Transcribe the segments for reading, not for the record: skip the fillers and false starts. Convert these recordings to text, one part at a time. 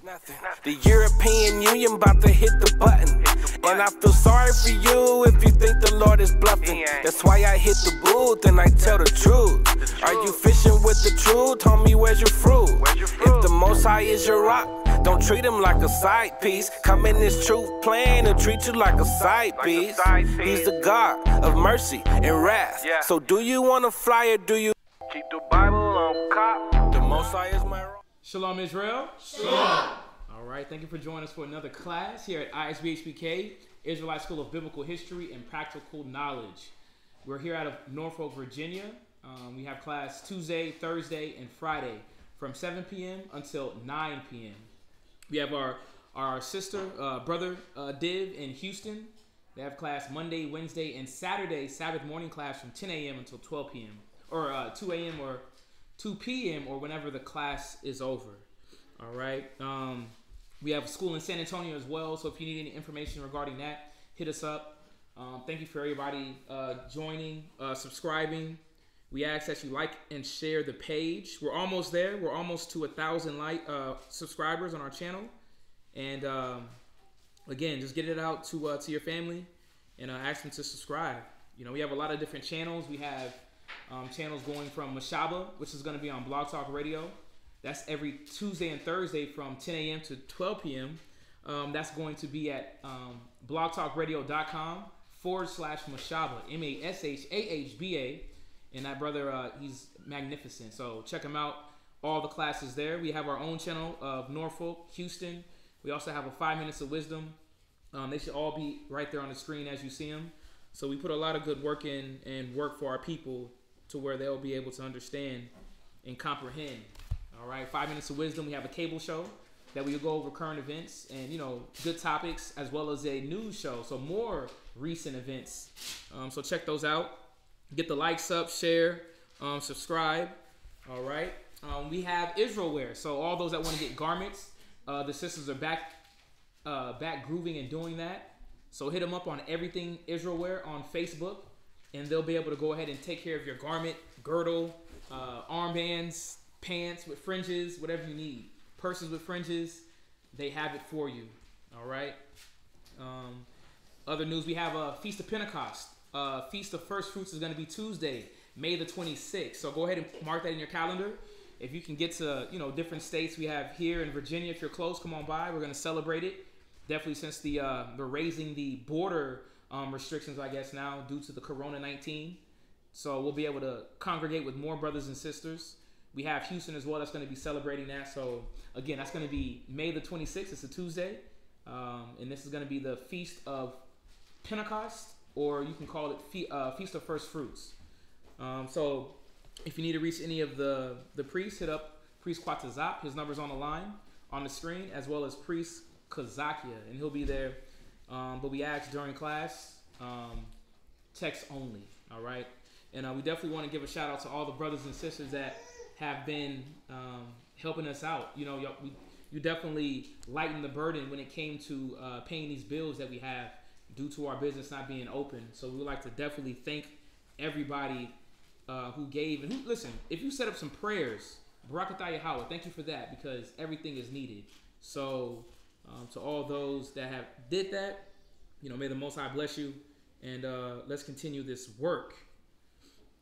The European Union about to hit the button. And I feel sorry for you if you think the Lord is bluffing. That's why I hit the booth and I tell the truth. Are you fishing with the truth? Homie, where's your fruit? If the Most High is your rock, don't treat him like a side piece. Come in this truth plan and treat you like a side piece. He's the God of mercy and wrath. So do you want to fly or do you keep the Bible on cop? The Most High is my rock. Shalom, Israel. Shalom. All right, thank you for joining us for another class here at ISBHPK, Israelite School of Biblical History and Practical Knowledge. We're here out of Norfolk, Virginia. We have class Tuesday, Thursday, and Friday from 7 p.m. until 9 p.m. We have our sister, brother Div in Houston. They have class Monday, Wednesday, and Saturday, Sabbath morning class from 10 a.m. until 12 p.m. or 2 a.m. or 2 p.m. or whenever the class is over. All right. We have a school in San Antonio as well, so if you need any information regarding that, hit us up. Thank you for everybody joining, subscribing. We ask that you like and share the page. We're almost there. We're almost to 1,000 subscribers on our channel. And again, just get it out to your family and ask them to subscribe. You know, we have a lot of different channels. We have channels going from Mashaba, which is going to be on Blog Talk Radio. That's every Tuesday and Thursday from 10 a.m. to 12 p.m. That's going to be at blogtalkradio.com/Mashaba, M-A-S-H-A-H-B-A. And that brother, he's magnificent. So check him out. All the classes there. We have our own channel of Norfolk, Houston. We also have a 5 Minutes of Wisdom. They should all be right there on the screen as you see them. So we put a lot of good work in and work for our people to where they'll be able to understand and comprehend. All right, 5 Minutes of Wisdom. We have a cable show that we go over current events and, you know, good topics, as well as a news show. So more recent events. So check those out. Get the likes up, share, subscribe. All right. We have Israel wear. So all those that want to get garments, the sisters are back grooving and doing that. So hit them up on Everything Israel Wear on Facebook, and they'll be able to go ahead and take care of your garment, girdle, armbands, pants with fringes, whatever you need. Purses with fringes, they have it for you. All right. Other news, we have a Feast of Pentecost. Feast of First Fruits is going to be Tuesday, May the 26th. So go ahead and mark that in your calendar. If you can get to, you know, different states we have here in Virginia, if you're close, come on by. We're going to celebrate it. Definitely, since we're raising the border restrictions, I guess, now due to the Corona-19. So we'll be able to congregate with more brothers and sisters. We have Houston as well that's going to be celebrating that. So again, that's going to be May the 26th. It's a Tuesday. And this is going to be the Feast of Pentecost, or you can call it Feast of First Fruits. So if you need to reach any of the priests, hit up Priest Quatazap. His number's on the line, on the screen, as well as Priest Kazakia, and he'll be there. But we ask during class, text only, all right? And we definitely want to give a shout out to all the brothers and sisters that have been helping us out. You know, you definitely lightened the burden when it came to paying these bills that we have due to our business not being open. So we would like to definitely thank everybody who gave. And listen, if you set up some prayers, Barakatah Yahweh, thank you for that, because everything is needed. So to all those that have did that, you know, may the Most High bless you, and let's continue this work.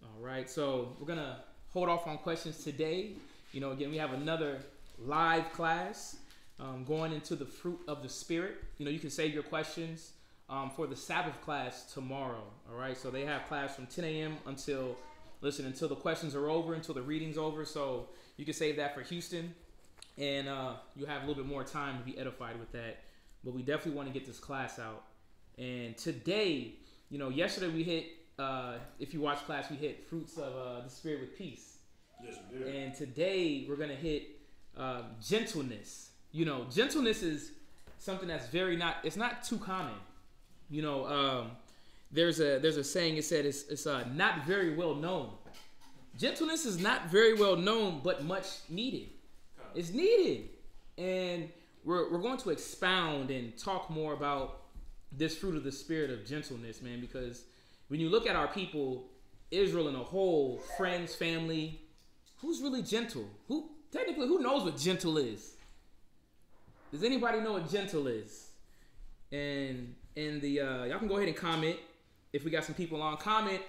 All right, so we're gonna hold off on questions today. You know, again, we have another live class going into the fruit of the Spirit. You know, you can save your questions for the Sabbath class tomorrow. All right, so they have class from 10 a.m. until the questions are over, until the reading's over. So you can save that for Houston. And you have a little bit more time to be edified with that. But we definitely want to get this class out. And today, you know, yesterday we hit, if you watch class, we hit fruits of the Spirit with peace. Yes, we did. And today we're going to hit gentleness. You know, gentleness is something that's it's not too common. You know, there's a saying, it said it's not very well known. Gentleness is not very well known, but much needed. It's needed. And we're going to expound and talk more about this fruit of the Spirit of gentleness, man, because when you look at our people, Israel in a whole, friends, family, who's really gentle? Who knows what gentle is? Does anybody know what gentle is? And in the y'all can go ahead and comment if we got some people on. Comment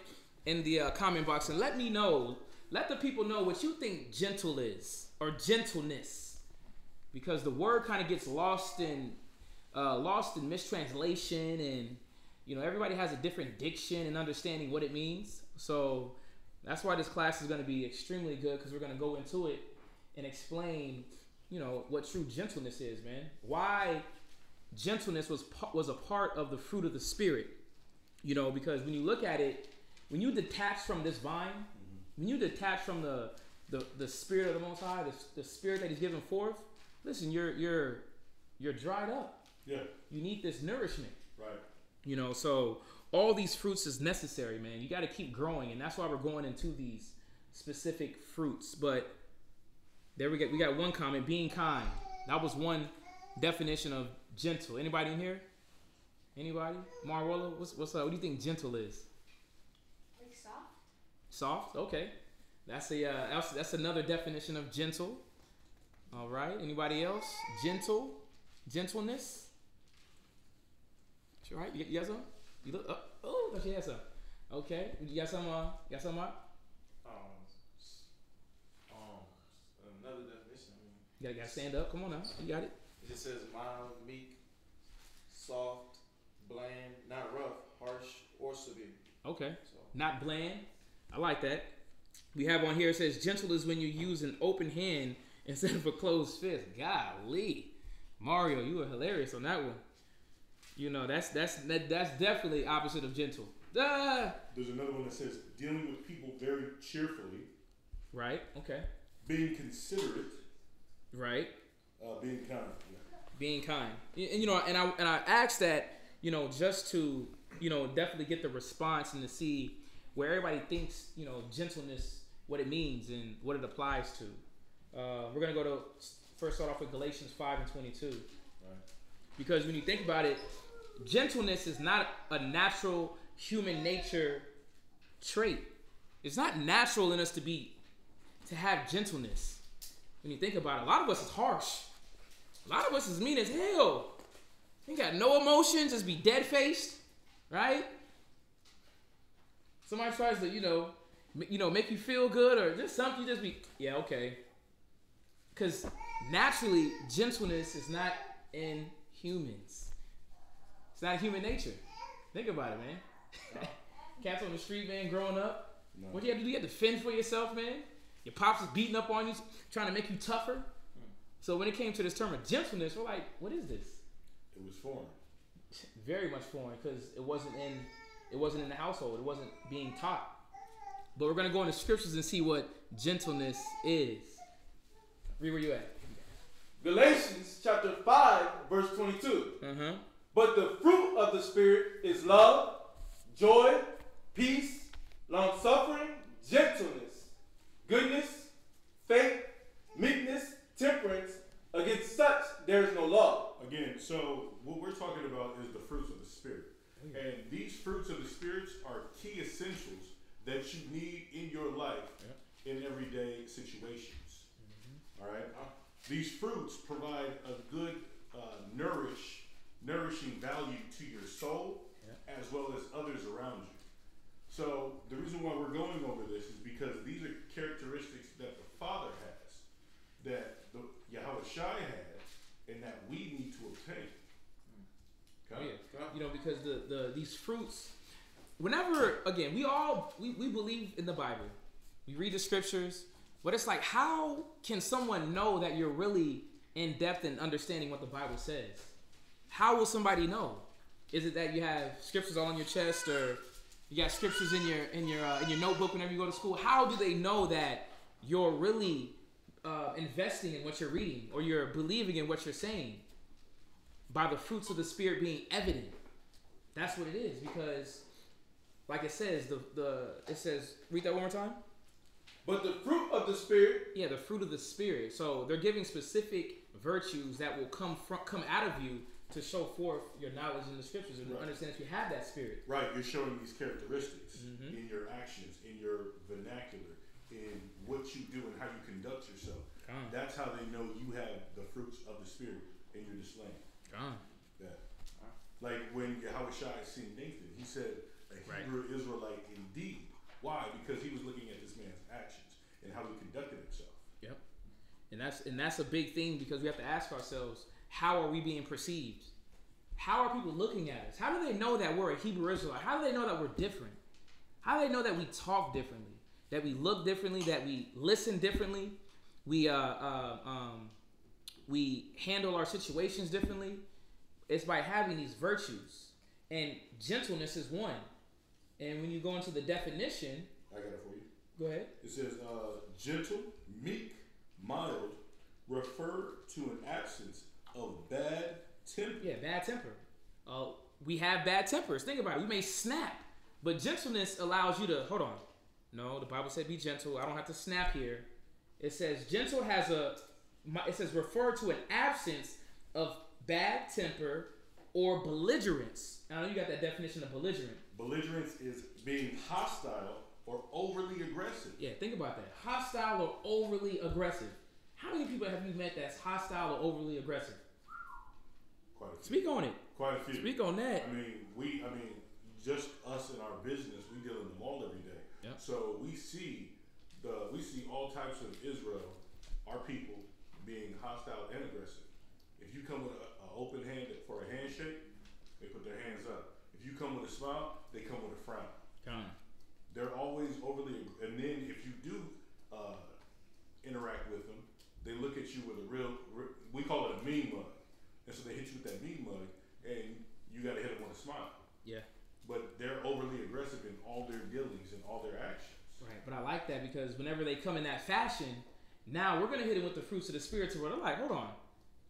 in the comment box and let me know. Let the people know what you think gentle is or gentleness, because the word kind of gets lost in mistranslation, and you know everybody has a different diction and understanding what it means. So that's why this class is going to be extremely good, because we're going to go into it and explain, you know, what true gentleness is, man. Why gentleness was a part of the fruit of the Spirit. You know, because when you look at it, when you detach from this vine, when you detach from the Spirit of the Most High, the Spirit that He's given forth, listen, you're dried up. Yeah. You need this nourishment. Right. You know, so all these fruits is necessary, man. You got to keep growing, and that's why we're going into these specific fruits. But there we got one comment, being kind. That was one definition of gentle. Anybody in here? Anybody? Marwella, what's up? What do you think gentle is? Like soft. Soft? Okay. That's another definition of gentle. All right. Anybody else? Gentle? Gentleness? That's right. You got some? You look. Oh, she has some. Okay. You got some? Got some? Another definition. You gotta stand up. Come on now. You got it. It just says mild, meek, soft, bland, not rough, harsh, or severe. Okay. So, Not bland. I like that. We have on here, it says gentle is when you use an open hand instead of a closed fist. Golly. Mario, you were hilarious on that one. You know, that's definitely opposite of gentle. There's another one that says dealing with people very cheerfully. Right. Okay. Being considerate. Right. Being kind. Yeah. Being kind. And you know, and I asked that, you know, just to, you know, definitely get the response and to see where everybody thinks, you know, gentleness, what it means and what it applies to. We're gonna go to first start off with Galatians 5:22. Right. Because when you think about it, gentleness is not a natural human nature trait. It's not natural in us to have gentleness. When you think about it, a lot of us is harsh. A lot of us is mean as hell. You got no emotions, just be dead faced, right? Somebody tries to, you know, make you feel good or just something, you just be, yeah, okay. Because naturally, gentleness is not in humans. It's not human nature. Think about it, man. Cats on the street, man, growing up. No. What do you have to do? You have to fend for yourself, man. Your pops is beating up on you, trying to make you tougher. So when it came to this term of gentleness, we're like, what is this? It was foreign. Very much foreign, because it wasn't in the household. It wasn't being taught. But we're going to go into scriptures and see what gentleness is. Read where you at. Galatians chapter 5, verse 22. Uh-huh. But the fruit of the Spirit is love, joy, peace, long-suffering, gentleness, goodness, faith, meekness, temperance. Against such there is no law. Again, so what we're talking about is the fruits of the Spirit. And these fruits of the Spirit are key essentials that you need in your life in everyday situations. All right? These fruits provide a good nourishing value to your soul as well as others around you. So the reason why we're going over this is because these are characteristics that the Father has, that the Yahweh Shai had, and that we need to obtain. Oh, yeah. You know, because these fruits, whenever, again, we believe in the Bible. We read the scriptures, but it's like, how can someone know that you're really in depth in understanding what the Bible says? How will somebody know? Is it that you have scriptures all on your chest, or you got scriptures in your notebook whenever you go to school? How do they know that you're really investing in what you're reading, or you're believing in what you're saying? By the fruits of the Spirit being evident. That's what it is. Because, like it says, it says, read that one more time. But the fruit of the Spirit. Yeah, the fruit of the Spirit. So they're giving specific virtues that will come out of you to show forth your knowledge in the scriptures and understand that you have that Spirit. Right, you're showing these characteristics in your actions, in your vernacular, in what you do and how you conduct yourself. That's how they know you have the fruits of the Spirit. and you're just laying. That. Like when Yahweh Shai seen Nathan, he said a Hebrew Israelite indeed. Why? Because he was looking at this man's actions and how he conducted himself. Yep. And that's a big thing, because we have to ask ourselves, how are we being perceived? How are people looking at us? How do they know that we're a Hebrew Israelite? How do they know that we're different? How do they know that we talk differently, that we look differently, that we listen differently, we handle our situations differently? It's by having these virtues, and gentleness is one. And when you go into the definition, I got it for you. Go ahead. It says gentle, meek, mild, refer to an absence of bad temper. Yeah, bad temper. We have bad tempers. Think about it. We may snap, but gentleness allows you to, hold on. No, the Bible said be gentle. I don't have to snap here. It says gentle has it says refer to an absence of bad temper or belligerence. I know you got that definition of belligerent. Belligerence is being hostile or overly aggressive. Yeah, think about that. Hostile or overly aggressive. How many people have you met that's hostile or overly aggressive? Quite a few. Speak on it. Quite a few. Speak on that. I mean, just us in our business, we deal in the mall every day. Yep. So we see all types of Israel, our people, being hostile and aggressive. If you come with an open hand for a handshake, they put their hands up. If you come with a smile, they come with a frown. They're always overly, and then if you do interact with them, they look at you with a real, we call it a mean mug. And so they hit you with that mean mug, and you got to hit them with a smile. Yeah. But they're overly aggressive in all their dealings and all their actions. Right, but I like that, because whenever they come in that fashion, now we're going to hit it with the fruits of the Spirit, to where they're like, hold on.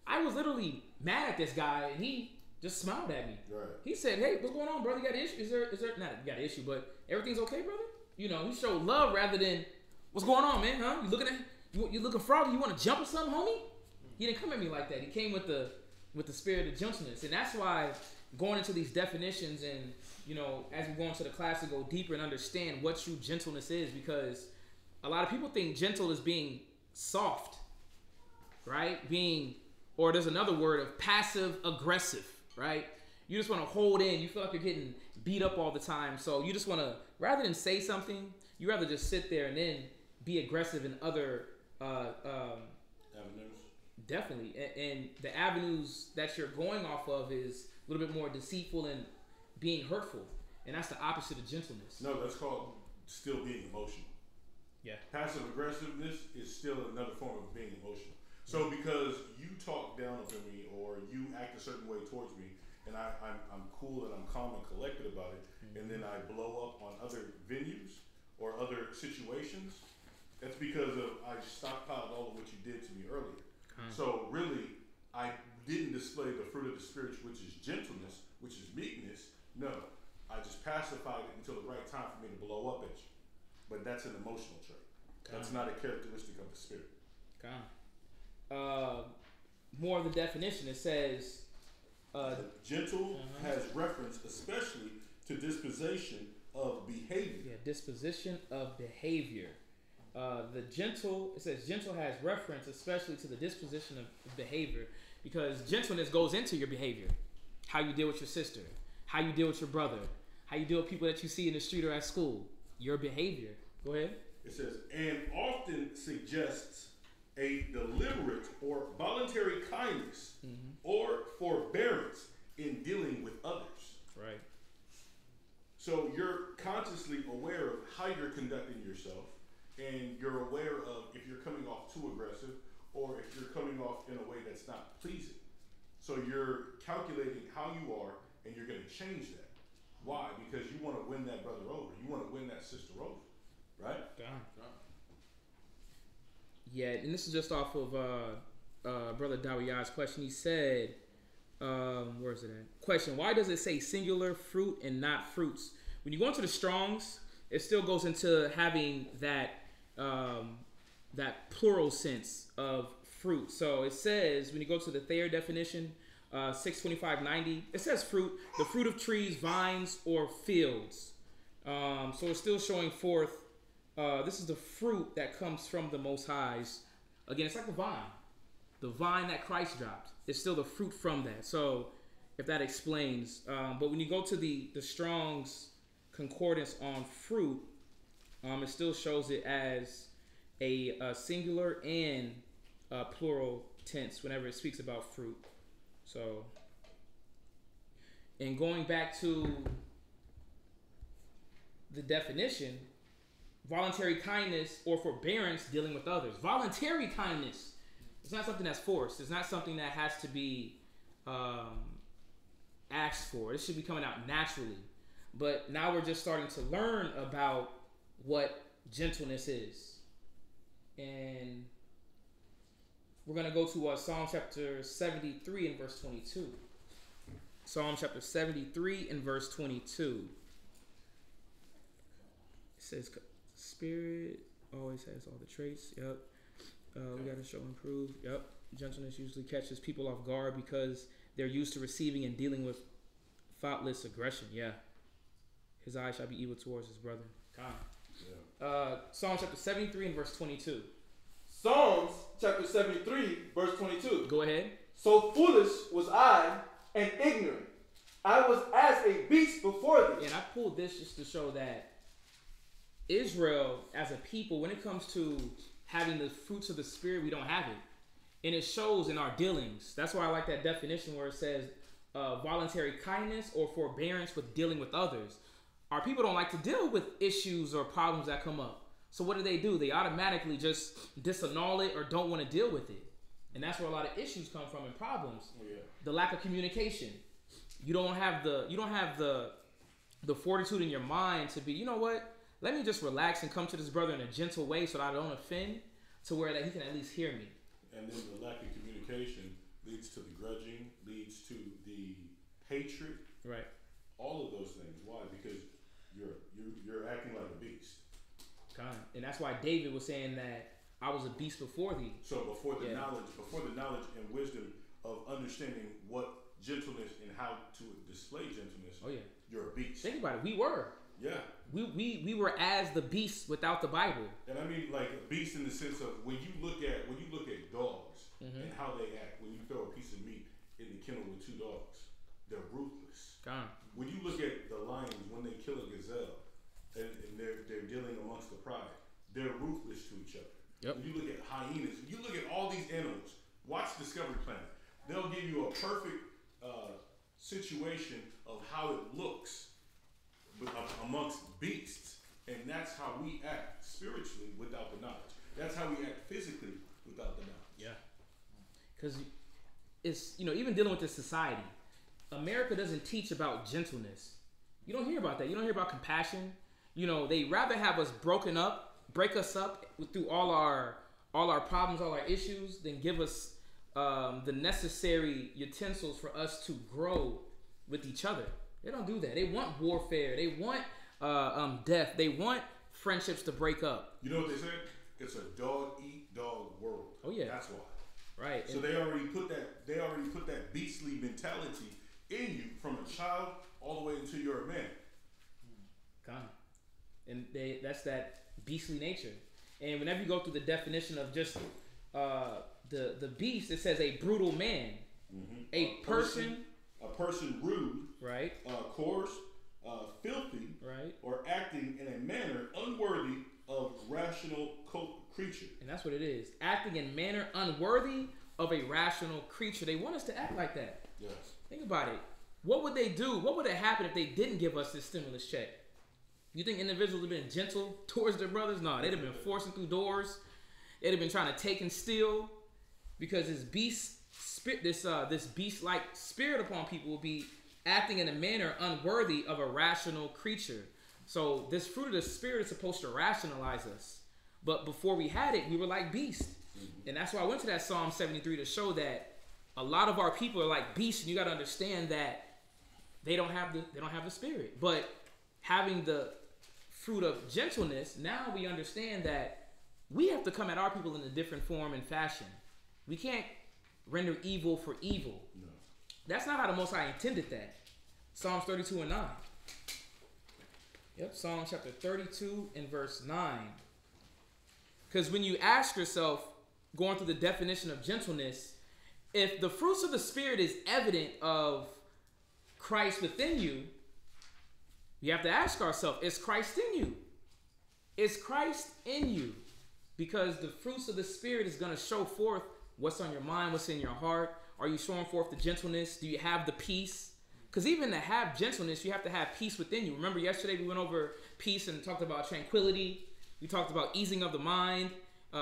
I was literally mad at this guy, and he just smiled at me. Right. He said, hey, what's going on, brother? You got an issue? Is there, not you got an issue, but everything's okay, brother? You know, he showed love rather than, what's going on, man, huh? You looking froggy? You want to jump or something, homie? He didn't come at me like that. He came with the spirit of gentleness. And that's why going into these definitions, and, you know, as we go into the class to go deeper and understand what true gentleness is, because a lot of people think gentle is being soft, right? Or there's another word of passive aggressive, right? You just want to hold in. You feel like you're getting beat up all the time. So you just want to, rather than say something, you rather just sit there and then be aggressive in other avenues. Definitely. And the avenues that you're going off of is a little bit more deceitful and being hurtful. And that's the opposite of gentleness. No, that's called still being emotional. Yeah. Passive aggressiveness is still another form of being emotional. So because you talk down to me or you act a certain way towards me, and I'm cool and I'm calm and collected about it, and then I blow up on other venues or other situations, that's because I stockpiled all of what you did to me earlier. So really, I didn't display the fruit of the Spirit, which is gentleness, which is meekness. No, I just pacified it until the right time for me to blow up at you. But that's an emotional trait. That's not a characteristic of the Spirit. More of the definition, it says gentle has reference especially to disposition of behavior. Yeah, disposition of behavior. It says gentle has reference especially to the disposition of behavior, because gentleness goes into your behavior. How you deal with your sister, how you deal with your brother, how you deal with people that you see in the street or at school. Your behavior. Go ahead. It says, and often suggests a deliberate or voluntary kindness or forbearance in dealing with others. Right. So you're consciously aware of how you're conducting yourself, and you're aware of if you're coming off too aggressive or if you're coming off in a way that's not pleasing. So you're calculating how you are, and you're going to change that. Why? Because you want to win that brother over. You want to win that sister over. Right? Yeah, and this is just off of Brother Dawiya's question. He said, where is it at? Question, why does it say singular fruit and not fruits? When you go into the Strongs, it still goes into having that that plural sense of fruit. So it says, when you go to the Thayer definition, 62590, it says fruit, the fruit of trees, vines, or fields. So it's still showing forth, this is the fruit that comes from the Most High's. Again, it's like a vine. the vine that Christ dropped. It's still the fruit from that. So if that explains. But when you go to the Strong's Concordance on fruit, it still shows it as a singular and plural tense whenever it speaks about fruit. So, and going back to the definition, voluntary kindness or forbearance dealing with others. Voluntary kindness. It's not something that's forced. It's not something that has to be asked for. It should be coming out naturally. But now we're just starting to learn about what gentleness is. And we're going to go to Psalm chapter 73 and verse 22. Psalm chapter 73 and verse 22. It says, Spirit always has all the traits. Yep. We got to show and prove. Yep. Gentleness usually catches people off guard because they're used to receiving and dealing with thoughtless aggression. Yeah. His eyes shall be evil towards his brother. Yeah. Psalm chapter 73 and verse 22. Psalms chapter 73, verse 22. Go ahead. So foolish was I and ignorant. I was as a beast before thee. And I pulled this just to show that Israel as a people, when it comes to having the fruits of the Spirit, we don't have it. And it shows in our dealings. That's why I like that definition where it says voluntary kindness or forbearance with dealing with others. Our people don't like to deal with issues or problems that come up. So what do? They automatically just disannul it or don't want to deal with it. And that's where a lot of issues come from and problems. Oh, yeah. The lack of communication. You don't have the fortitude in your mind to be, you know what? Let me just relax and come to this brother in a gentle way so that I don't offend, to where that he can at least hear me. And then the lack of communication leads to the grudging, leads to the hatred. Right. All of those things. Why? Because you're acting like a beast. And that's why David was saying that I was a beast before thee. So before the knowledge and wisdom of understanding what gentleness and how to display gentleness, oh yeah, you're a beast. Think about it. We were. Yeah. We were as the beast without the Bible. And I mean like a beast in the sense of when you look at dogs and how they act, when you throw a piece of meat in the kennel with two dogs, they're ruthless. When you look at the lions when they kill a gazelle and they're dealing amongst the pride, they're ruthless to each other. Yep. When you look at hyenas, when you look at all these animals, watch Discovery Planet. They'll give you a perfect situation of how it looks amongst beasts, and that's how we act spiritually without the knowledge. That's how we act physically without the knowledge. Yeah. Because it's, even dealing with this society, America doesn't teach about gentleness. You don't hear about that. You don't hear about compassion. They rather have us break us up through all our problems, all our issues, than give us the necessary utensils for us to grow with each other. They don't do that. They want warfare. They want death. They want friendships to break up. You know what they say? It's a dog-eat-dog world. Oh yeah, that's why. Right. So they already put that beastly mentality in you from a child all the way until you're a man. And that's that beastly nature. And whenever you go through the definition of just the beast, it says a brutal man, a person rude, right, coarse, filthy, right, or acting in a manner unworthy of rational creature. And that's what it is. Acting in manner unworthy of a rational creature. They want us to act like that. Yes. Think about it. What would they do? What would have happened if they didn't give us this stimulus check? You think individuals would have been gentle towards their brothers? No, they'd have been forcing through doors. They'd have been trying to take and steal, because this beast-like spirit upon people will be acting in a manner unworthy of a rational creature. So this fruit of the Spirit is supposed to rationalize us. But before we had it, we were like beasts. And that's why I went to that Psalm 73 to show that a lot of our people are like beasts, and you got to understand that they don't have the Spirit. But having the fruit of gentleness, now we understand that we have to come at our people in a different form and fashion. We can't render evil for evil. No. That's not how the Most High intended that. Psalms 32 and 9. Yep, Psalm chapter 32 and verse 9. Because when you ask yourself, going through the definition of gentleness, if the fruits of the Spirit is evident of Christ within you, you have to ask ourselves, is Christ in you? Is Christ in you? Because the fruits of the Spirit is going to show forth what's on your mind, what's in your heart. Are you showing forth the gentleness? Do you have the peace? Because even to have gentleness, you have to have peace within you. Remember yesterday we went over peace and talked about tranquility. We talked about easing of the mind,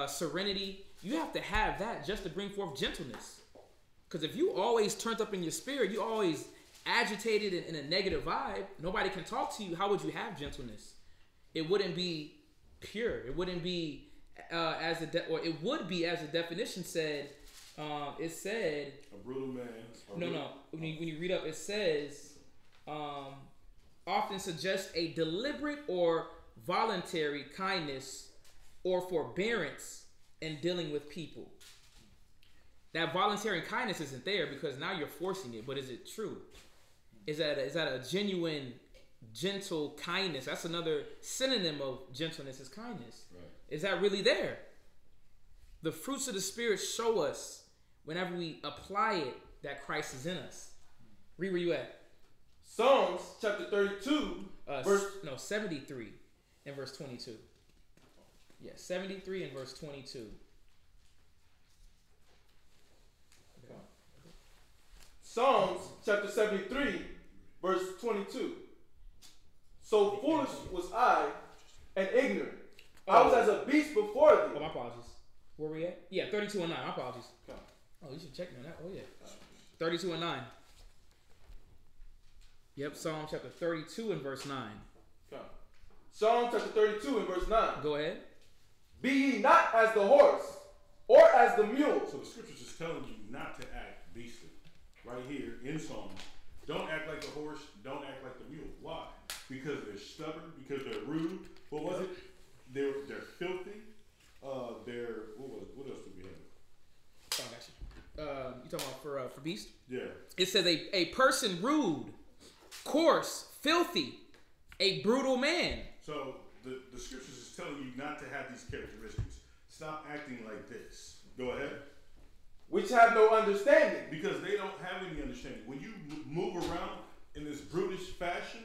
serenity. You have to have that just to bring forth gentleness. Because if you always turned up in your spirit, you always agitated in a negative vibe, nobody can talk to you. How would you have gentleness? It wouldn't be pure. It wouldn't be it would be as the definition said. It said a brutal man. No. When you read up, it says often suggests a deliberate or voluntary kindness or forbearance in dealing with people. That voluntary kindness isn't there because now you're forcing it. But is it true? Is that a genuine, gentle kindness? That's another synonym of gentleness is kindness. Right. Is that really there? The fruits of the Spirit show us whenever we apply it that Christ is in us. Read where you at. Psalms chapter 32, 73 and verse 22. Yeah, 73 and verse 22. Psalms chapter 73, verse 22. So foolish was I and ignorant. I was as a beast before thee. Oh, my apologies. Where we at? Yeah, 32 and 9. My apologies. Okay. Oh, you should check me on that. Oh, yeah. 32 and 9. Yep, Psalm chapter 32 and verse 9. Okay. Psalm chapter 32 and verse 9. Go ahead. Be ye not as the horse, or as the mule. So the scriptures is telling you not to act beastly. Right here in Psalms. Don't act like the horse. Don't act like the mule. Why? Because they're stubborn. Because they're rude. What was it? They're filthy. What else do we have? Oh, I got you. You talking about for beast? Yeah. It says a person rude, coarse, filthy, a brutal man. So the scriptures is telling you not to have these characteristics. Stop acting like this. Go ahead. Which have no understanding. Because they don't have any understanding. When you move around in this brutish fashion,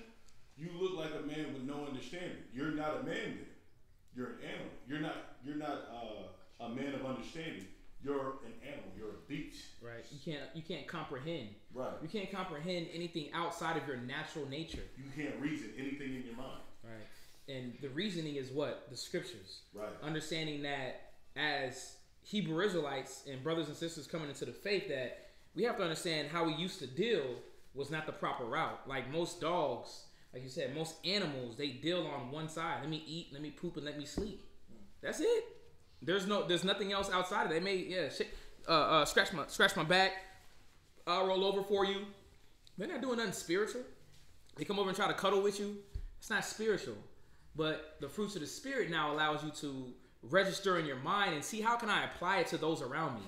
you look like a man with no understanding. You're not a man then. You're an animal. You're not a man of understanding. You're an animal. You're a beast. Right. You can't comprehend. Right. You can't comprehend anything outside of your natural nature. You can't reason anything in your mind. Right. And the reasoning is what? The scriptures. Right. Understanding that as Hebrew Israelites and brothers and sisters coming into the faith, that we have to understand how we used to deal was not the proper route. Like most dogs, like you said, most animals, they deal on one side. Let me eat, let me poop, and let me sleep. That's it. There's nothing else outside of it. They may scratch my back, I'll roll over for you. They're not doing nothing spiritual. They come over and try to cuddle with you. It's not spiritual. But the fruits of the Spirit now allows you to register in your mind and see how can I apply it to those around me.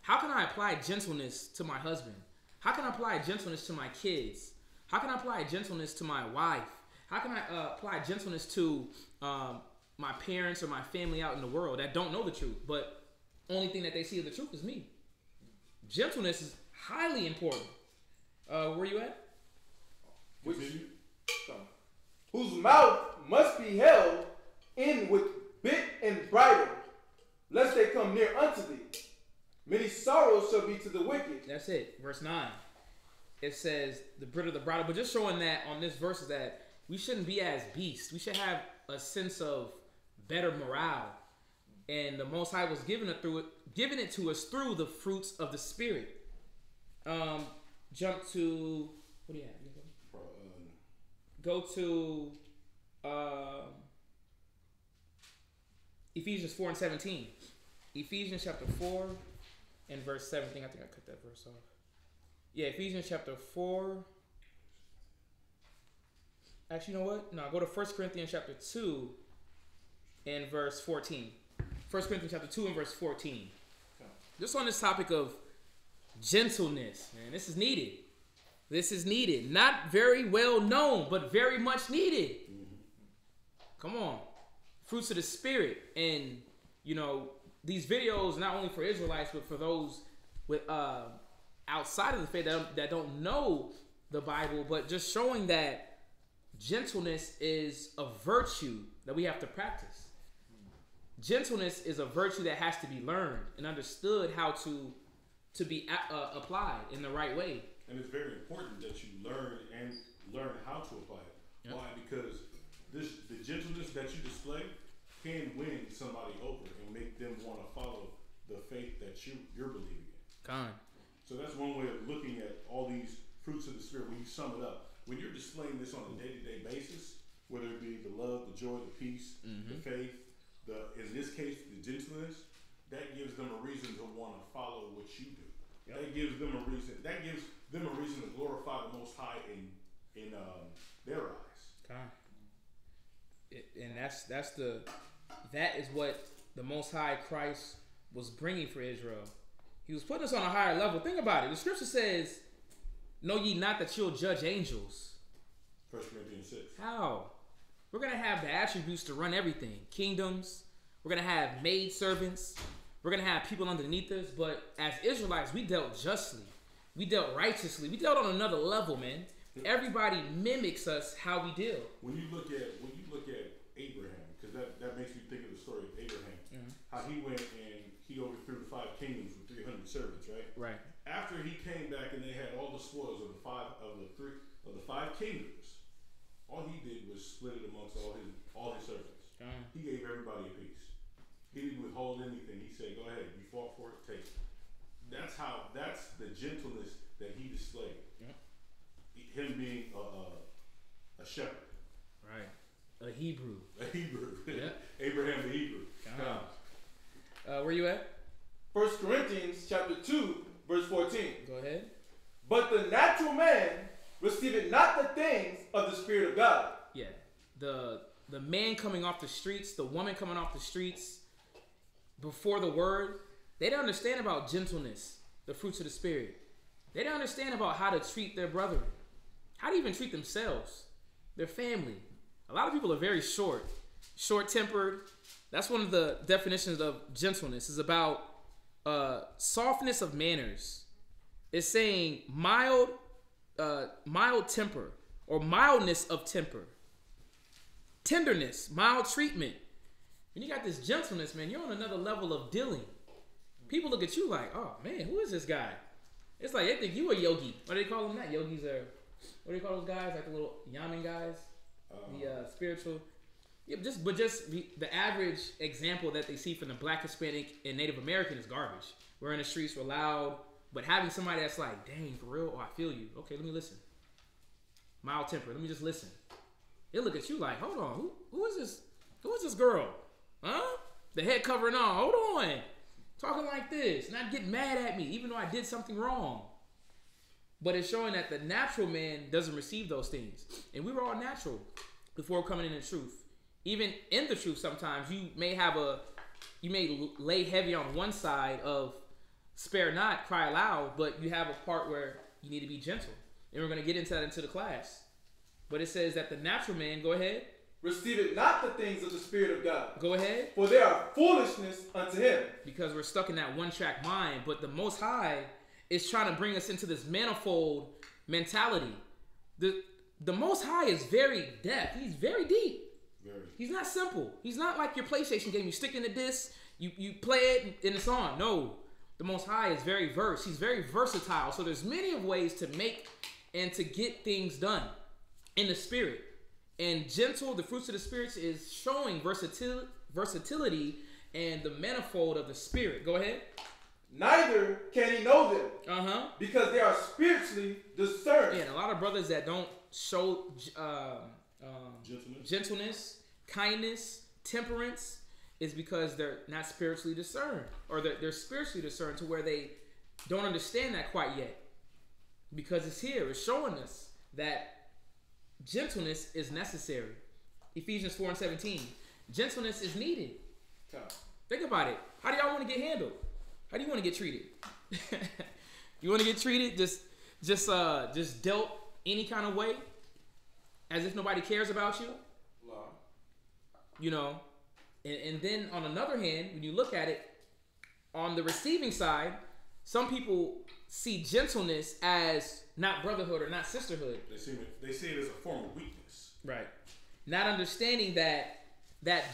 How can I apply gentleness to my husband? How can I apply gentleness to my kids? How can I apply gentleness to my wife? How can I apply gentleness to my parents or my family out in the world that don't know the truth, but only thing that they see of the truth is me? Gentleness is highly important. Where you at? Whose mouth must be held in with bit and bridle, lest they come near unto thee. Many sorrows shall be to the wicked. That's it. Verse 9. It says the bit of the bridle, but just showing that on this verse is that we shouldn't be as beasts. We should have a sense of better morale. And the Most High was giving it to us through the fruits of the Spirit. Jump to, what do you have? Go to Ephesians 4 and 17. Ephesians chapter 4 and verse 17. I think I cut that verse off. Yeah, Ephesians chapter 4. Actually, you know what? No, go to 1 Corinthians chapter 2 and verse 14. 1 Corinthians chapter 2 and verse 14. Just on this topic of gentleness, man, this is needed. This is needed. Not very well known, but very much needed. Come on. Fruits of the Spirit. And, these videos not only for Israelites but for those with outside of the faith that don't know the Bible, but just showing that gentleness is a virtue that we have to practice. Gentleness is a virtue that has to be learned and understood how to be applied in the right way. And it's very important that you learn how to apply it. Yep. Why? Because the gentleness that you display can win somebody over and make them want to follow the faith that you're believing in. So that's one way of looking at all these fruits of the Spirit when you sum it up. When you're displaying this on a day-to-day basis, whether it be the love, the joy, the peace, the faith, in this case, the gentleness, that gives them a reason to want to follow what you do. Yep. That gives them a reason to glorify the Most High in their eyes. And that is what the Most High Christ was bringing for Israel. He was putting us on a higher level. Think about it. The scripture says, "Know ye not that you'll judge angels?" 1 Corinthians 6. How? We're going to have the attributes to run everything. Kingdoms. We're going to have maid servants. We're going to have people underneath us. But as Israelites, we dealt justly. We dealt righteously. We dealt on another level, man. Everybody mimics us how we deal. When you look at Abraham, because that makes me think of the story of Abraham, how he went and he overthrew the 5 kingdoms with 300 servants, right? Right. After he came back and they had all the spoils of the five kingdoms, all he did was split it amongst all his servants. He gave everybody a piece. He didn't withhold anything. He said, "Go ahead, you fought for it, take it." That's the gentleness that he displayed. Yep. Him being a shepherd. Right. A Hebrew. Yeah. Abraham the Hebrew. Where you at? 1 Corinthians chapter 2, verse 14. Go ahead. But the natural man receiveth not the things of the Spirit of God. Yeah. The man coming off the streets, the woman coming off the streets before the word, they don't understand about gentleness, the fruits of the Spirit. They don't understand about how to treat their brethren, how to even treat themselves, their family. A lot of people are very short-tempered. That's one of the definitions of gentleness. Is about softness of manners. It's saying mild temper or mildness of temper. Tenderness, mild treatment. When you got this gentleness, man, you're on another level of dealing. People look at you like, "Oh man, who is this guy?" It's like they think you a yogi. What do they call them? Not yogis, or what do they call those guys? Like the little yaman guys, the spiritual. Yeah, the average example that they see from the Black, Hispanic, and Native American is garbage. We're in the streets, we're loud, but having somebody that's like, "Dang, for real? Oh, I feel you. Okay, let me listen." Mild temper. Let me just listen. They look at you like, "Hold on, who is this? Who is this girl? Huh? The head covering on. Hold on. Talking like this, not getting mad at me, even though I did something wrong." But it's showing that the natural man doesn't receive those things. And we were all natural before coming in the truth. Even in the truth, sometimes you may lay heavy on one side of spare not, cry aloud, but you have a part where you need to be gentle. And we're going to get into that into the class. But it says that the natural man, go ahead. Receiveth not the things of the Spirit of God. Go ahead. For they are foolishness unto him. Because we're stuck in that one-track mind. But the Most High is trying to bring us into this manifold mentality. The Most High is very depth. He's very deep. Very. He's not simple. He's not like your PlayStation game. You stick in the disc, you play it, and it's on. No. The Most High is very versed. He's very versatile. So there's many of ways to make and to get things done in the Spirit. And the fruits of the Spirit is showing versatility and the manifold of the Spirit. Go ahead. Neither can he know them. Because they are spiritually discerned. Yeah, and a lot of brothers that don't show gentleness, kindness, temperance is because they're not spiritually discerned. Or they're spiritually discerned to where they don't understand that quite yet. Because it's here. It's showing us that gentleness is necessary. Ephesians 4:17. Gentleness is needed. Think about it. How do y'all want to get handled? How do you want to get treated? You want to get treated just dealt any kind of way, as if nobody cares about you? You know. And then on another hand, when you look at it, On the receiving side, some people see gentleness as not brotherhood or not sisterhood. They see it as a form of weakness. Right. Not understanding that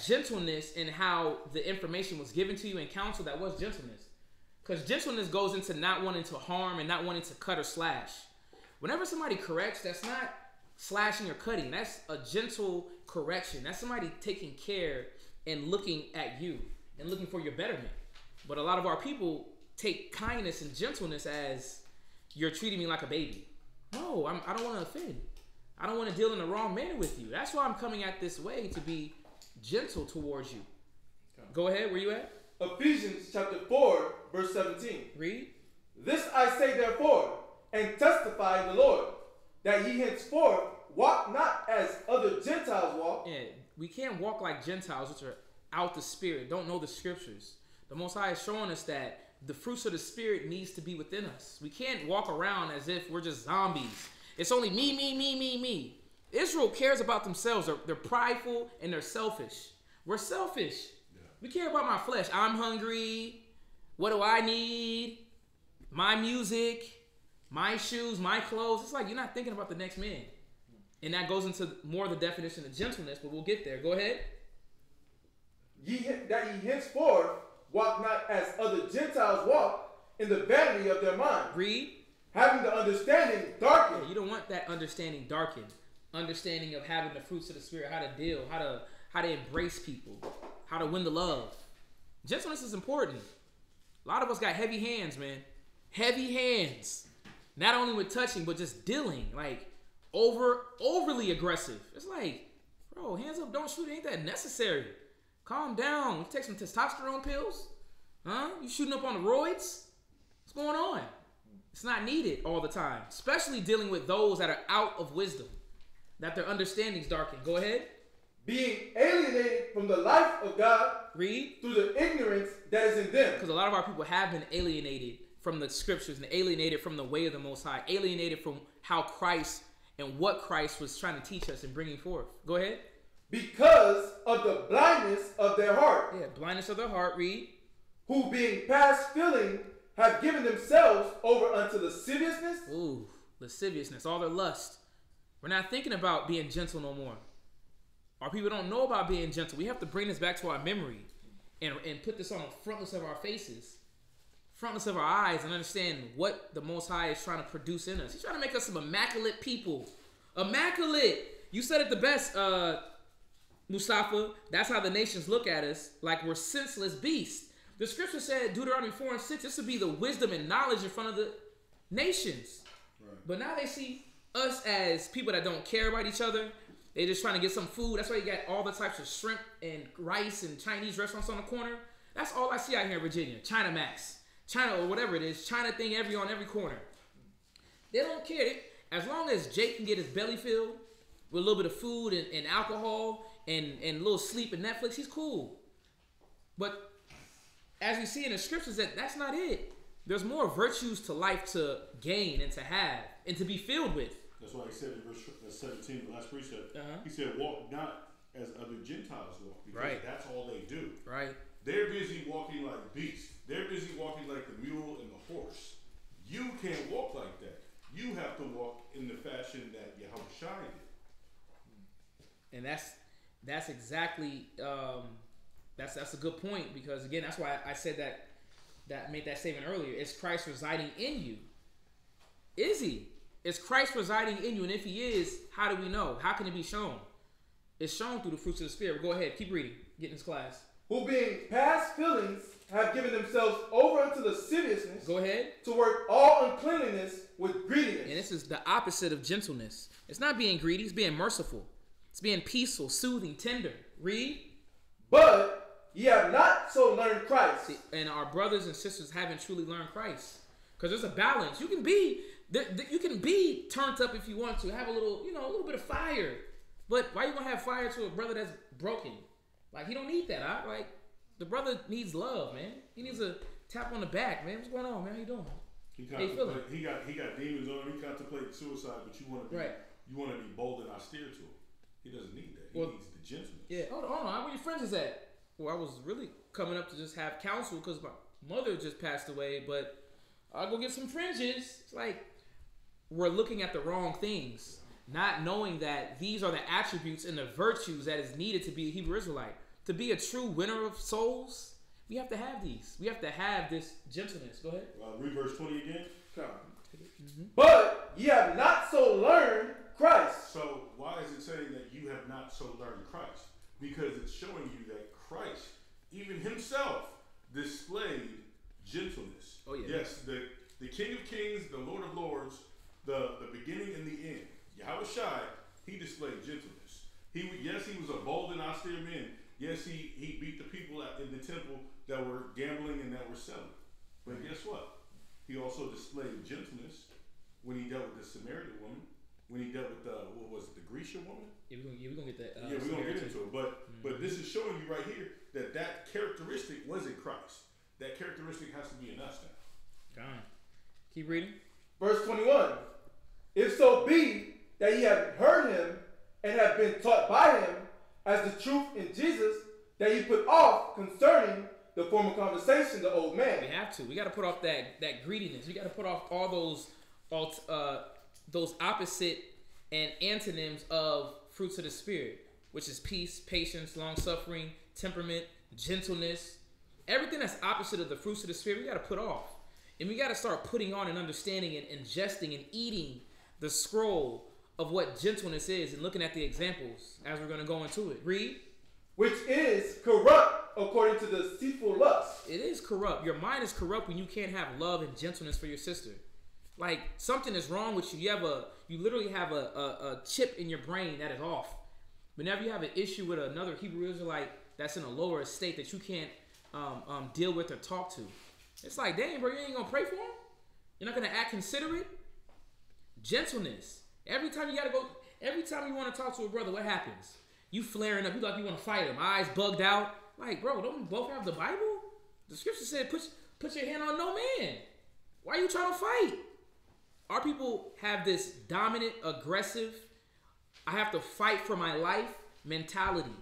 gentleness and how the information was given to you in counsel, that was gentleness. Because gentleness goes into not wanting to harm and not wanting to cut or slash. Whenever somebody corrects, that's not slashing or cutting. That's a gentle correction. That's somebody taking care and looking at you and looking for your betterment. But a lot of our people take kindness and gentleness as you're treating me like a baby. No, I don't want to offend. I don't want to deal in the wrong manner with you. That's why I'm coming at this way, to be gentle towards you. Okay. Go ahead. Where you at? Ephesians chapter 4, verse 17. Read. This I say therefore, and testify in the Lord, that ye henceforth walk not as other Gentiles walk. Yeah, we can't walk like Gentiles, which are out the Spirit, don't know the Scriptures. The Most High is showing us that the fruits of the Spirit needs to be within us. We can't walk around as if we're just zombies. It's only me, me, me, me, me. Israel cares about themselves. They're prideful and they're selfish. We're selfish. Yeah. We care about my flesh. I'm hungry. What do I need? My music, my shoes, my clothes. It's like you're not thinking about the next man. And that goes into more the definition of gentleness, but we'll get there. Go ahead. That ye henceforth walk not as other Gentiles walk, in the vanity of their mind. Read. Having the understanding darkened. Yeah, you don't want that understanding darkened. Understanding of having the fruits of the Spirit, how to deal, how to embrace people, how to win the love. Gentleness is important. A lot of us got heavy hands, man. Heavy hands. Not only with touching, but just dealing. Like, overly aggressive. It's like, bro, hands up, don't shoot. Ain't that necessary? Calm down. You take some testosterone pills? Huh? You shooting up on the roids? What's going on? It's not needed all the time. Especially dealing with those that are out of wisdom. That their understanding's darkened. Go ahead. Being alienated from the life of God. Read. Through the ignorance that is in them. Because a lot of our people have been alienated from the Scriptures and alienated from the way of the Most High. Alienated from how Christ and what Christ was trying to teach us and bringing forth. Go ahead. Because of the blindness of their heart. Yeah, blindness of their heart. Read. Who being past feeling have given themselves over unto lasciviousness. Ooh, lasciviousness, all their lust. We're not thinking about being gentle no more. Our people don't know about being gentle. We have to bring this back to our memory and put this on the frontless of our faces, frontless of our eyes, and understand what the Most High is trying to produce in us. He's trying to make us some immaculate people. Immaculate. You said it the best, Mustafa. That's how the nations look at us, like we're senseless beasts. The scripture said, Deuteronomy 4 and 6, this would be the wisdom and knowledge in front of the nations. Right. But now they see us as people that don't care about each other. They're just trying to get some food. That's why you got all the types of shrimp and rice and Chinese restaurants on the corner. That's all I see out here in Virginia. China Max, China or whatever it is, China thing on every corner. They don't care. As long as Jake can get his belly filled with a little bit of food and alcohol and a little sleep and Netflix, he's cool. But as we see in the scriptures, that's not it. There's more virtues to life to gain and to have and to be filled with. That's why he said in verse 17, the last precept, he said, walk not as other Gentiles walk, because that's all they do. Right. They're busy walking like beasts. They're busy walking like the mule and the horse. You can't walk like that. You have to walk in the fashion that Yahushua did. And that's exactly that's a good point, because again, that's why I said that made that statement earlier. Is Christ residing in you? Is he? Is Christ residing in you? And if he is, how do we know? How can it be shown? It's shown through the fruits of the Spirit. Go ahead, keep reading. Get in this class. Who being past feelings have given themselves over unto lasciviousness. Go ahead. To work all uncleanliness with greediness. And this is the opposite of gentleness. It's not being greedy, it's being merciful. It's being peaceful, soothing, tender. Read. But ye have not so learned Christ. See, and our brothers and sisters haven't truly learned Christ. Because there's a balance. You can be turned up if you want to. Have a little bit of fire. But why you gonna have fire to a brother that's broken? Like, he don't need that. Huh? Like, the brother needs love, man. He needs a tap on the back, man. What's going on, man? How you doing? He got demons on him. He contemplated suicide, but you want to be bold and austere to him. He doesn't need that. He needs the gentleness. Yeah. Hold on. Where your friends is at? Well, I was really coming up to just have counsel because mother just passed away, but I'll go get some fringes. It's like we're looking at the wrong things, not knowing that these are the attributes and the virtues that is needed to be a Hebrew Israelite. To be a true winner of souls, we have to have these. We have to have this gentleness. Go ahead. Read verse 20 again. But ye have not so learned Christ. So why is it saying that you have not so learned Christ? Because it's showing you that Christ, even himself, displayed gentleness. Oh, yeah. Yes, the King of Kings, the Lord of Lords, the beginning and the end. Yahushua, he displayed gentleness. He was a bold and austere man. Yes, he beat the people in the temple that were gambling and that were selling. But guess what? He also displayed gentleness when he dealt with the Samaritan woman, when he dealt with the Grecian woman? Yeah, we're gonna get that. We're gonna get into it. But this is showing you right here that characteristic was in Christ. That characteristic has to be in us now. God. Keep reading. Verse 21. If so be that ye have heard him and have been taught by him as the truth in Jesus, that ye put off concerning the former conversation, the old man. We have to. We got to put off that greediness. We got to put off all those opposite and antonyms of fruits of the Spirit, which is peace, patience, long-suffering, temperament, gentleness. Everything that's opposite of the fruits of the Spirit, we got to put off. And we got to start putting on and understanding and ingesting and eating the scroll of what gentleness is and looking at the examples as we're going to go into it. Read. Which is corrupt according to the deceitful lust. It is corrupt. Your mind is corrupt when you can't have love and gentleness for your sister. Like something is wrong with you. You literally have a chip in your brain that is off. Whenever you have an issue with another Hebrew Israelite that's in a lower estate that you can't deal with or talk to, it's like, dang, bro, you ain't gonna pray for him? You're not gonna act considerate? Gentleness. Every time you want to talk to a brother, what happens? You flaring up. You like you want to fight him. Eyes bugged out. Like, bro, don't we both have the Bible? The scripture said, put your hand on no man. Why are you trying to fight? Our people have this dominant, aggressive, I have to fight for my life mentality.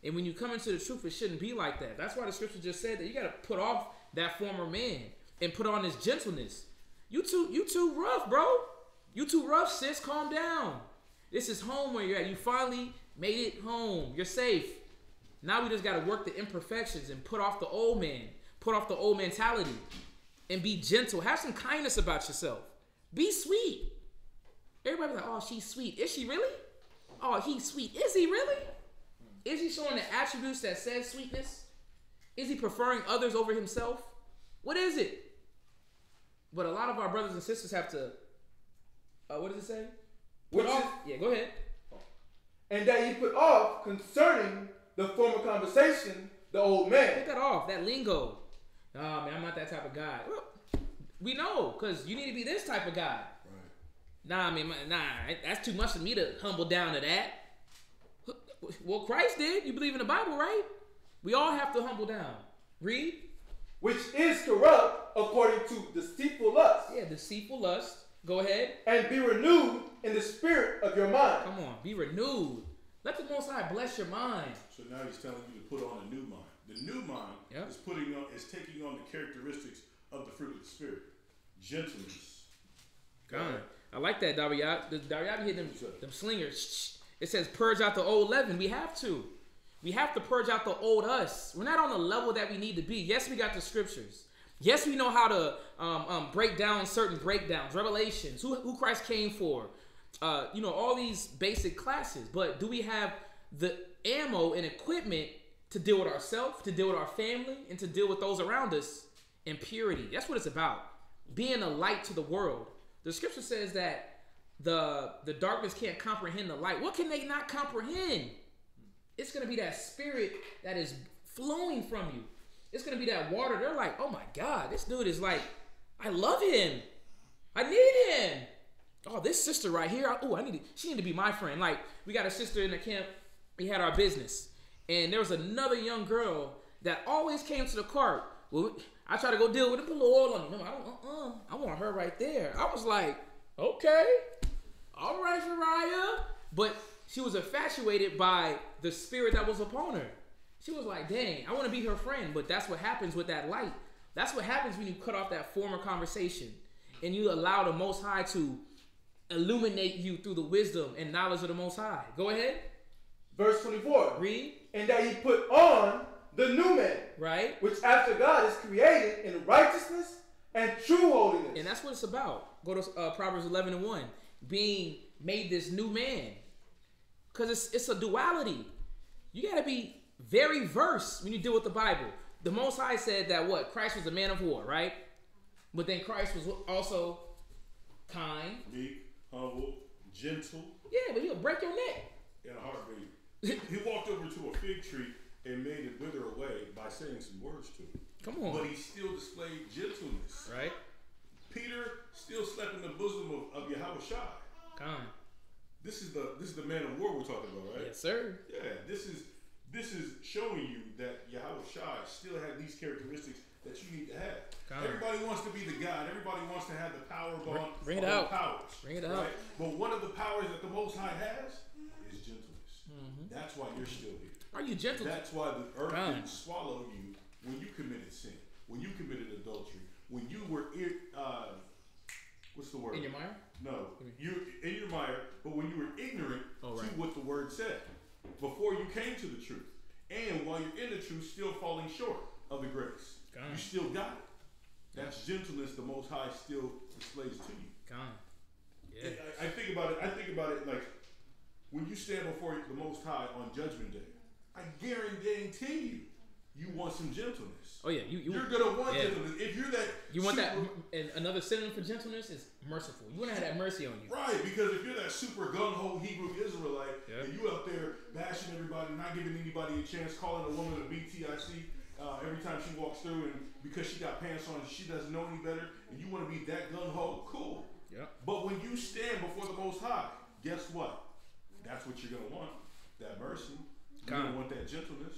And when you come into the truth, it shouldn't be like that. That's why the scripture just said that you got to put off that former man and put on this gentleness. You too rough, bro. You too rough, sis. Calm down. This is home where you're at. You finally made it home. You're safe. Now we just got to work the imperfections and put off the old man. Put off the old mentality. And be gentle. Have some kindness about yourself. Be sweet. Everybody's like, oh, she's sweet. Is she really? Oh, he's sweet. Is he really? Is he showing the attributes that says sweetness? Is he preferring others over himself? What is it? But a lot of our brothers and sisters have to, what does it say? Yeah, go ahead. And that he put off concerning the former conversation, the old man. Take that off, that lingo. Oh, man, I'm not that type of guy. Well, we know, because you need to be this type of guy. Right. That's too much for me to humble down to that. Well, Christ did. You believe in the Bible, right? We all have to humble down. Read. Which is corrupt according to deceitful lust. Yeah, deceitful lust. Go ahead. And be renewed in the spirit of your mind. Come on, be renewed. Let the Most High bless your mind. So now he's telling you to put on a new mind. The new mind is taking on the characteristics of the fruit of the Spirit. Gentleness. God. I like that, Dariab. Dariab hit them slingers. It says purge out the old leaven. We have to. We have to purge out the old us. We're not on the level that we need to be. Yes, we got the scriptures. Yes, we know how to break down certain breakdowns, revelations, who Christ came for, all these basic classes. But do we have the ammo and equipment to deal with ourselves, to deal with our family, and to deal with those around us in purity? That's what it's about. Being a light to the world. The scripture says that the darkness can't comprehend the light. What can they not comprehend? It's going to be that spirit that is flowing from you. It's going to be that water. They're like, oh my God, this dude is like, I love him. I need him. Oh, this sister right here. She need to be my friend. Like, we got a sister in the camp. We had our business. And there was another young girl that always came to the cart. Well, I try to go deal with it, put a little oil on me. I want her right there. I was like, okay. All right, Shariah. But she was infatuated by the spirit that was upon her. She was like, dang, I want to be her friend. But that's what happens with that light. That's what happens when you cut off that former conversation and you allow the Most High to illuminate you through the wisdom and knowledge of the Most High. Go ahead. Verse 24. Read. And that he put on the new man. Right. Which after God is created in righteousness and true holiness. And that's what it's about. Go to Proverbs 11:1. Being made this new man. Because it's a duality. You got to be very versed when you deal with the Bible. The Most High said that what? Christ was a man of war, right? But then Christ was also kind. Meek, humble, gentle. Yeah, but he'll break your neck. In a heartbeat. He walked over to a fig tree and made it wither away by saying some words to it. Come on. But he still displayed gentleness. Right? Peter still slept in the bosom of Yahweh Shai. Kind. This is the man of war we're talking about, right? Yes, sir. Yeah, this is showing you that Yahweh Shai still had these characteristics that you need to have. Kind. Everybody wants to be the God. Everybody wants to have the power of Bring it all out. powers. Bring it right? out. But one of the powers that the Most High has is gentleness. Mm-hmm. That's why you're still here. Are you gentle? That's why the earth Kind. didn't swallow you when you committed sin, when you committed adultery, when you were what's the word? In your mire? No, you in your mire, but when you were ignorant Oh, right. to what the word said, before you came to the truth, and while you're in the truth, still falling short of the grace, God. you still got it. That's gentleness the Most High still displays to you. Kind. Yeah. I think about it like when you stand before the Most High on Judgment Day. I guarantee you want some gentleness. Oh yeah, you're gonna want gentleness. If you're that, you want that. And another synonym for gentleness is merciful. You want to have that mercy on you, right? Because if you're that super gung ho Hebrew Israelite, yeah. and you out there bashing everybody, not giving anybody a chance, calling a woman a BTIC every time she walks through, and because she got pants on, she doesn't know any better, and you want to be that gung ho, cool. Yeah. But when you stand before the Most High, guess what? That's what you're gonna want. That mercy. You're gonna want that gentleness.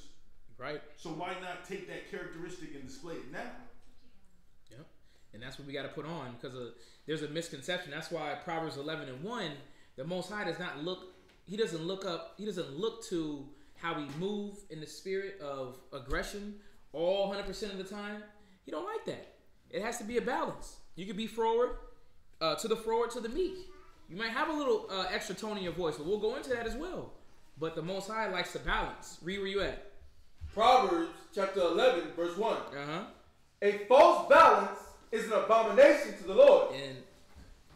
Right. So why not take that characteristic and display it now? Yep. And that's what we got to put on, because there's a misconception. That's why Proverbs 11:1, the Most High does not look. He doesn't look up. He doesn't look to how we move in the spirit of aggression all 100% of the time. He don't like that. It has to be a balance. You could be forward to the meek. You might have a little extra tone in your voice, but we'll go into that as well. But the Most High likes to balance. Read where you at. Proverbs chapter 11, verse 1. Uh-huh. A false balance is an abomination to the Lord. And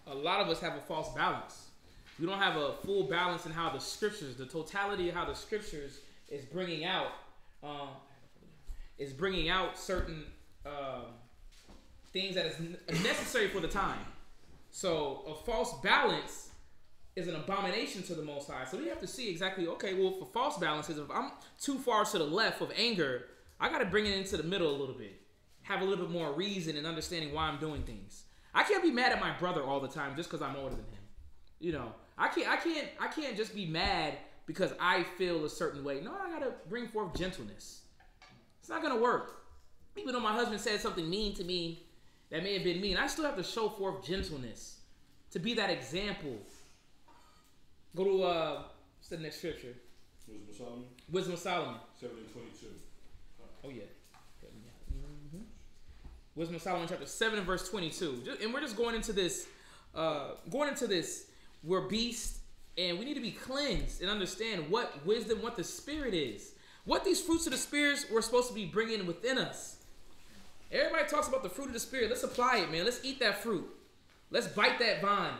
a lot of us have a false balance. We don't have a full balance in how the scriptures, the totality of how the scriptures is bringing out certain things that is necessary for the time. So a false balance is an abomination to the Most High. So we have to see exactly, okay, well, for false balances, if I'm too far to the left of anger, I got to bring it into the middle a little bit. Have a little bit more reason and understanding why I'm doing things. I can't be mad at my brother all the time just because I'm older than him. You know, I can't just be mad because I feel a certain way. No, I got to bring forth gentleness. It's not going to work. Even though my husband said something mean to me that may have been mean, I still have to show forth gentleness to be that example. Go to, what's the next scripture? Wisdom of Solomon. Wisdom of Solomon. 7:22. Oh, yeah. Mm-hmm. Wisdom of Solomon chapter 7 and verse 22. And we're just going into this, we're beasts, and we need to be cleansed and understand what wisdom, what the Spirit is. What these fruits of the Spirit we're supposed to be bringing within us. Everybody talks about the fruit of the Spirit. Let's apply it, man. Let's eat that fruit. Let's bite that vine.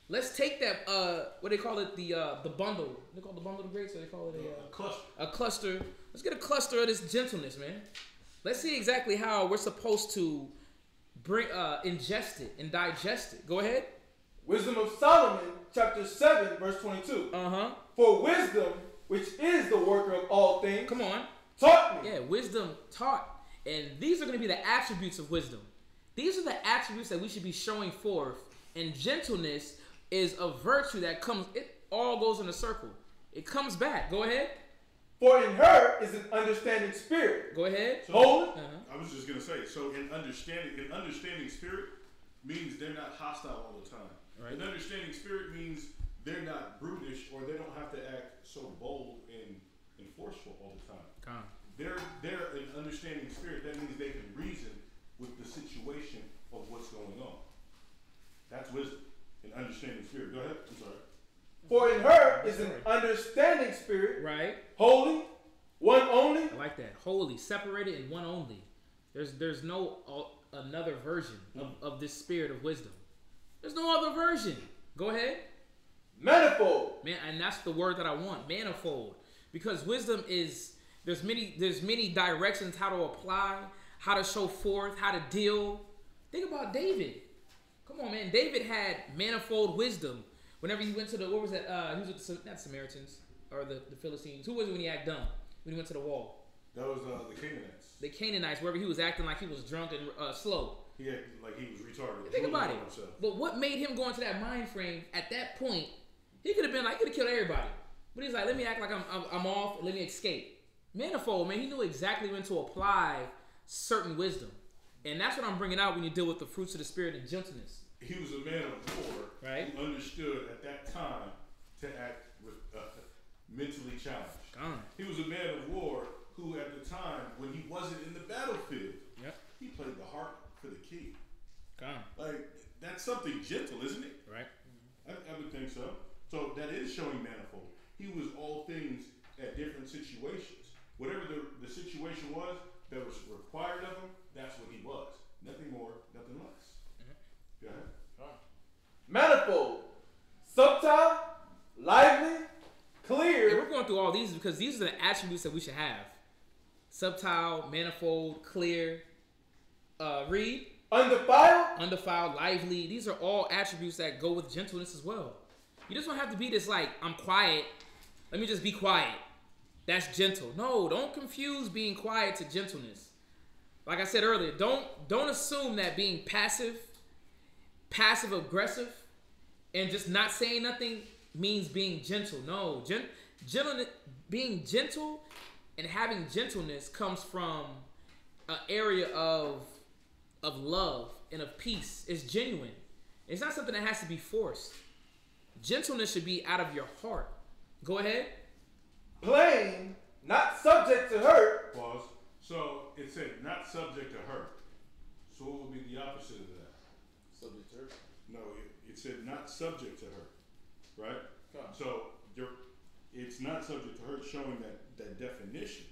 Let's take that, what they call it, the bundle. They call it the bundle of grapes, or they call it A cluster. a cluster. Let's get a cluster of this gentleness, man. Let's see exactly how we're supposed to ingest it and digest it. Go ahead. Wisdom of Solomon, chapter 7, verse 22. Uh-huh. For wisdom, which is the worker of all things, Come on. taught me. Yeah, wisdom taught. And these are going to be the attributes of wisdom. These are the attributes that we should be showing forth. And gentleness is a virtue that comes, it all goes in a circle. It comes back. Go ahead. For in her is an understanding spirit. Go ahead. So, Holy. I was just gonna say. So an understanding spirit means they're not hostile all the time. Right. An understanding spirit means they're not brutish, or they don't have to act so bold and forceful all the time. They're an understanding spirit. That means they can reason with the situation of what's going on. That's wisdom and understanding spirit. Go ahead. I'm sorry. For in her is an understanding spirit, Right. holy, one only. I like that. Holy, separated, and one only. There's no another version of this spirit of wisdom. There's no other version. Go ahead. Manifold. Man, and that's the word that I want. Manifold. Because wisdom is there's many directions how to apply, how to show forth, how to deal. Think about David. Come on, man. David had manifold wisdom. Whenever he went to the, what was that? He was with not Samaritans or the Philistines. Who was it when he acted dumb? When he went to the wall? That was the Canaanites. The Canaanites, wherever he was acting like he was drunk and slow. He acted like he was retarded. Think about it. But what made him go into that mind frame at that point? He could have been like, he could have killed everybody. But he's like, let me act like I'm off. Let me escape. Manifold, man. He knew exactly when to apply certain wisdom. And that's what I'm bringing out when you deal with the fruits of the spirit and gentleness. He was a man of war, right? Who understood at that time to act with mentally challenged. He was a man of war who, at the time when he wasn't in the battlefield, he played the harp for the king. Like, that's something gentle, isn't it? Right. I would think so. So that is showing manifold. He was all things at different situations. Whatever the situation was that was required of him, that's what he was. Nothing more, nothing less. Go ahead. Manifold, subtle, lively, clear. And we're going through all these because these are the attributes that we should have. Subtle, manifold, clear. Read. Undefiled, lively. These are all attributes that go with gentleness as well. You just don't have to be this like, I'm quiet. Let me just be quiet. That's gentle. No, don't confuse being quiet to gentleness. Like I said earlier, don't assume that being passive aggressive, and just not saying nothing means being gentle. No, gentleness, being gentle and having gentleness comes from an area of love and of peace. It's genuine. It's not something that has to be forced. Gentleness should be out of your heart. Go ahead. Plain, not subject to hurt. Pause. So it said not subject to hurt. So what would be the opposite of that? Subject to hurt. No, it said not subject to hurt, right? So it's not subject to hurt, showing that definition,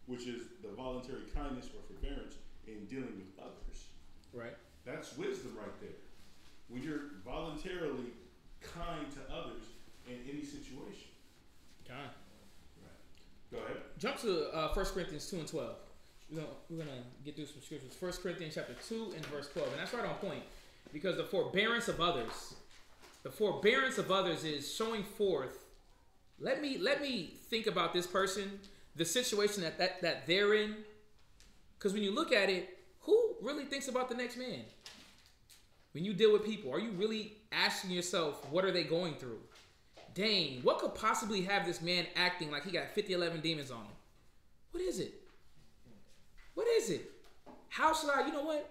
which is the voluntary kindness or forbearance in dealing with others. Right. That's wisdom right there. When you're voluntarily kind to others in any situation. Kind. Right. Go ahead. Jump to 1 Corinthians 2 and 12. We're gonna get through some scriptures. 1 Corinthians chapter 2 and verse 12. And that's right on point. Because the forbearance of others is showing forth. Let me think about this person, the situation that they're in. Because when you look at it, who really thinks about the next man? When you deal with people, are you really asking yourself, what are they going through? Dang, what could possibly have this man acting like he got 11 demons on him? What is it? What is it? How should I, you know what?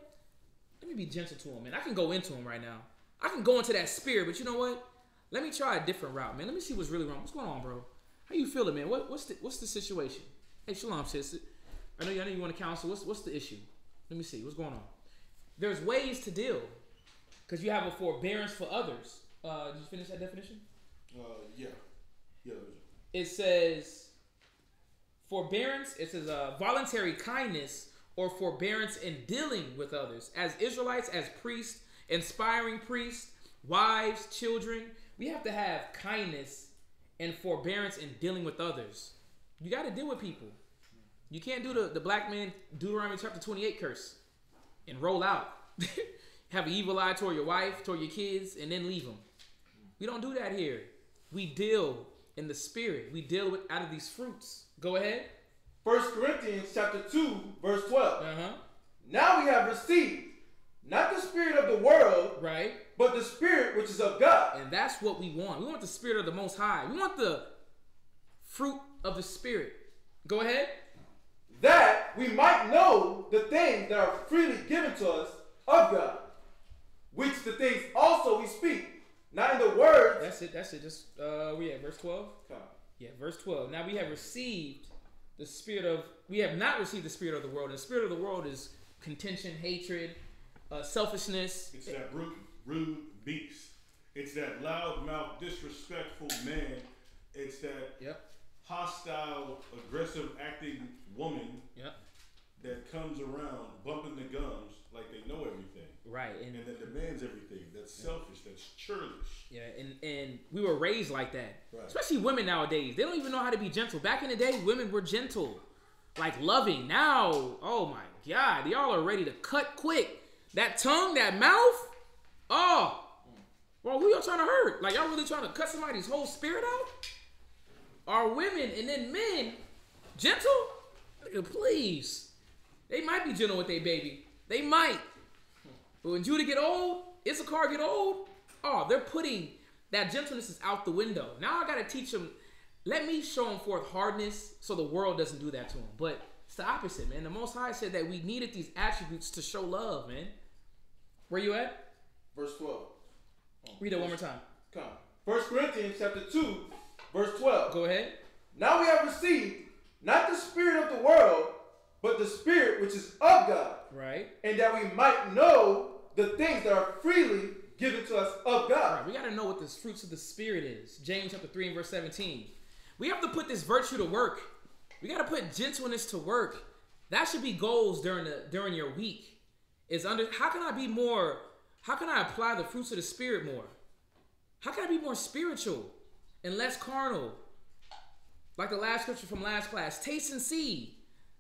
Let me be gentle to him, man. I can go into him right now. I can go into that spirit, but you know what? Let me try a different route, man. Let me see what's really wrong. What's going on, bro? How you feeling, man? What's the situation? Hey, shalom, sis. I know you want to counsel. What's the issue? Let me see. What's going on? There's ways to deal. Because you have a forbearance for others. Did you finish that definition? Yeah. It says forbearance. It says voluntary kindness or forbearance in dealing with others. As Israelites, as priests, inspiring priests, wives, children, we have to have kindness and forbearance in dealing with others. You got to deal with people. You can't do the black man Deuteronomy chapter 28 curse and roll out. Have an evil eye toward your wife, toward your kids, and then leave them. We don't do that here. We deal in the spirit. We deal with out of these fruits. Go ahead. 1 Corinthians chapter 2, verse 12. Uh-huh. Now we have received not the spirit of the world, right, but the spirit which is of God. And that's what we want. We want the spirit of the Most High. We want the fruit of the spirit. Go ahead. That we might know the things that are freely given to us of God, which the things also we speak, not in the words. That's it. Just we at verse 12. Yeah, verse 12. Now we have not received the spirit of the world. And the spirit of the world is contention, hatred, selfishness. It's that rude beast. It's that loudmouth, disrespectful man. It's that hostile, aggressive acting woman that comes around bumping the gums like they know everything. Right. And that demands everything. That's selfish. That's churlish. Yeah, and we were raised like that. Right. Especially women nowadays. They don't even know how to be gentle. Back in the day, women were gentle. Like loving. Now, oh my God, y'all are ready to cut quick. That tongue, that mouth. Oh. Well, who y'all trying to hurt? Like y'all really trying to cut somebody's whole spirit out? Are women and then men gentle? Please. They might be gentle with their baby. They might. But when Judah get old, Issachar get old, oh, they're putting that gentleness is out the window. Now I got to teach them. Let me show them forth hardness so the world doesn't do that to them. But it's the opposite, man. The Most High said that we needed these attributes to show love, man. Where you at? Verse 12. Read it one more time. Come. 1 Corinthians chapter 2, verse 12. Go ahead. Now we have received not the spirit of the world, but the Spirit which is of God. Right. And that we might know the things that are freely given to us of God. Right. We got to know what the fruits of the Spirit is. James chapter 3 and verse 17. We have to put this virtue to work. We got to put gentleness to work. That should be goals during your week. How can I apply the fruits of the Spirit more? How can I be more spiritual and less carnal? Like the last scripture from last class, taste and see.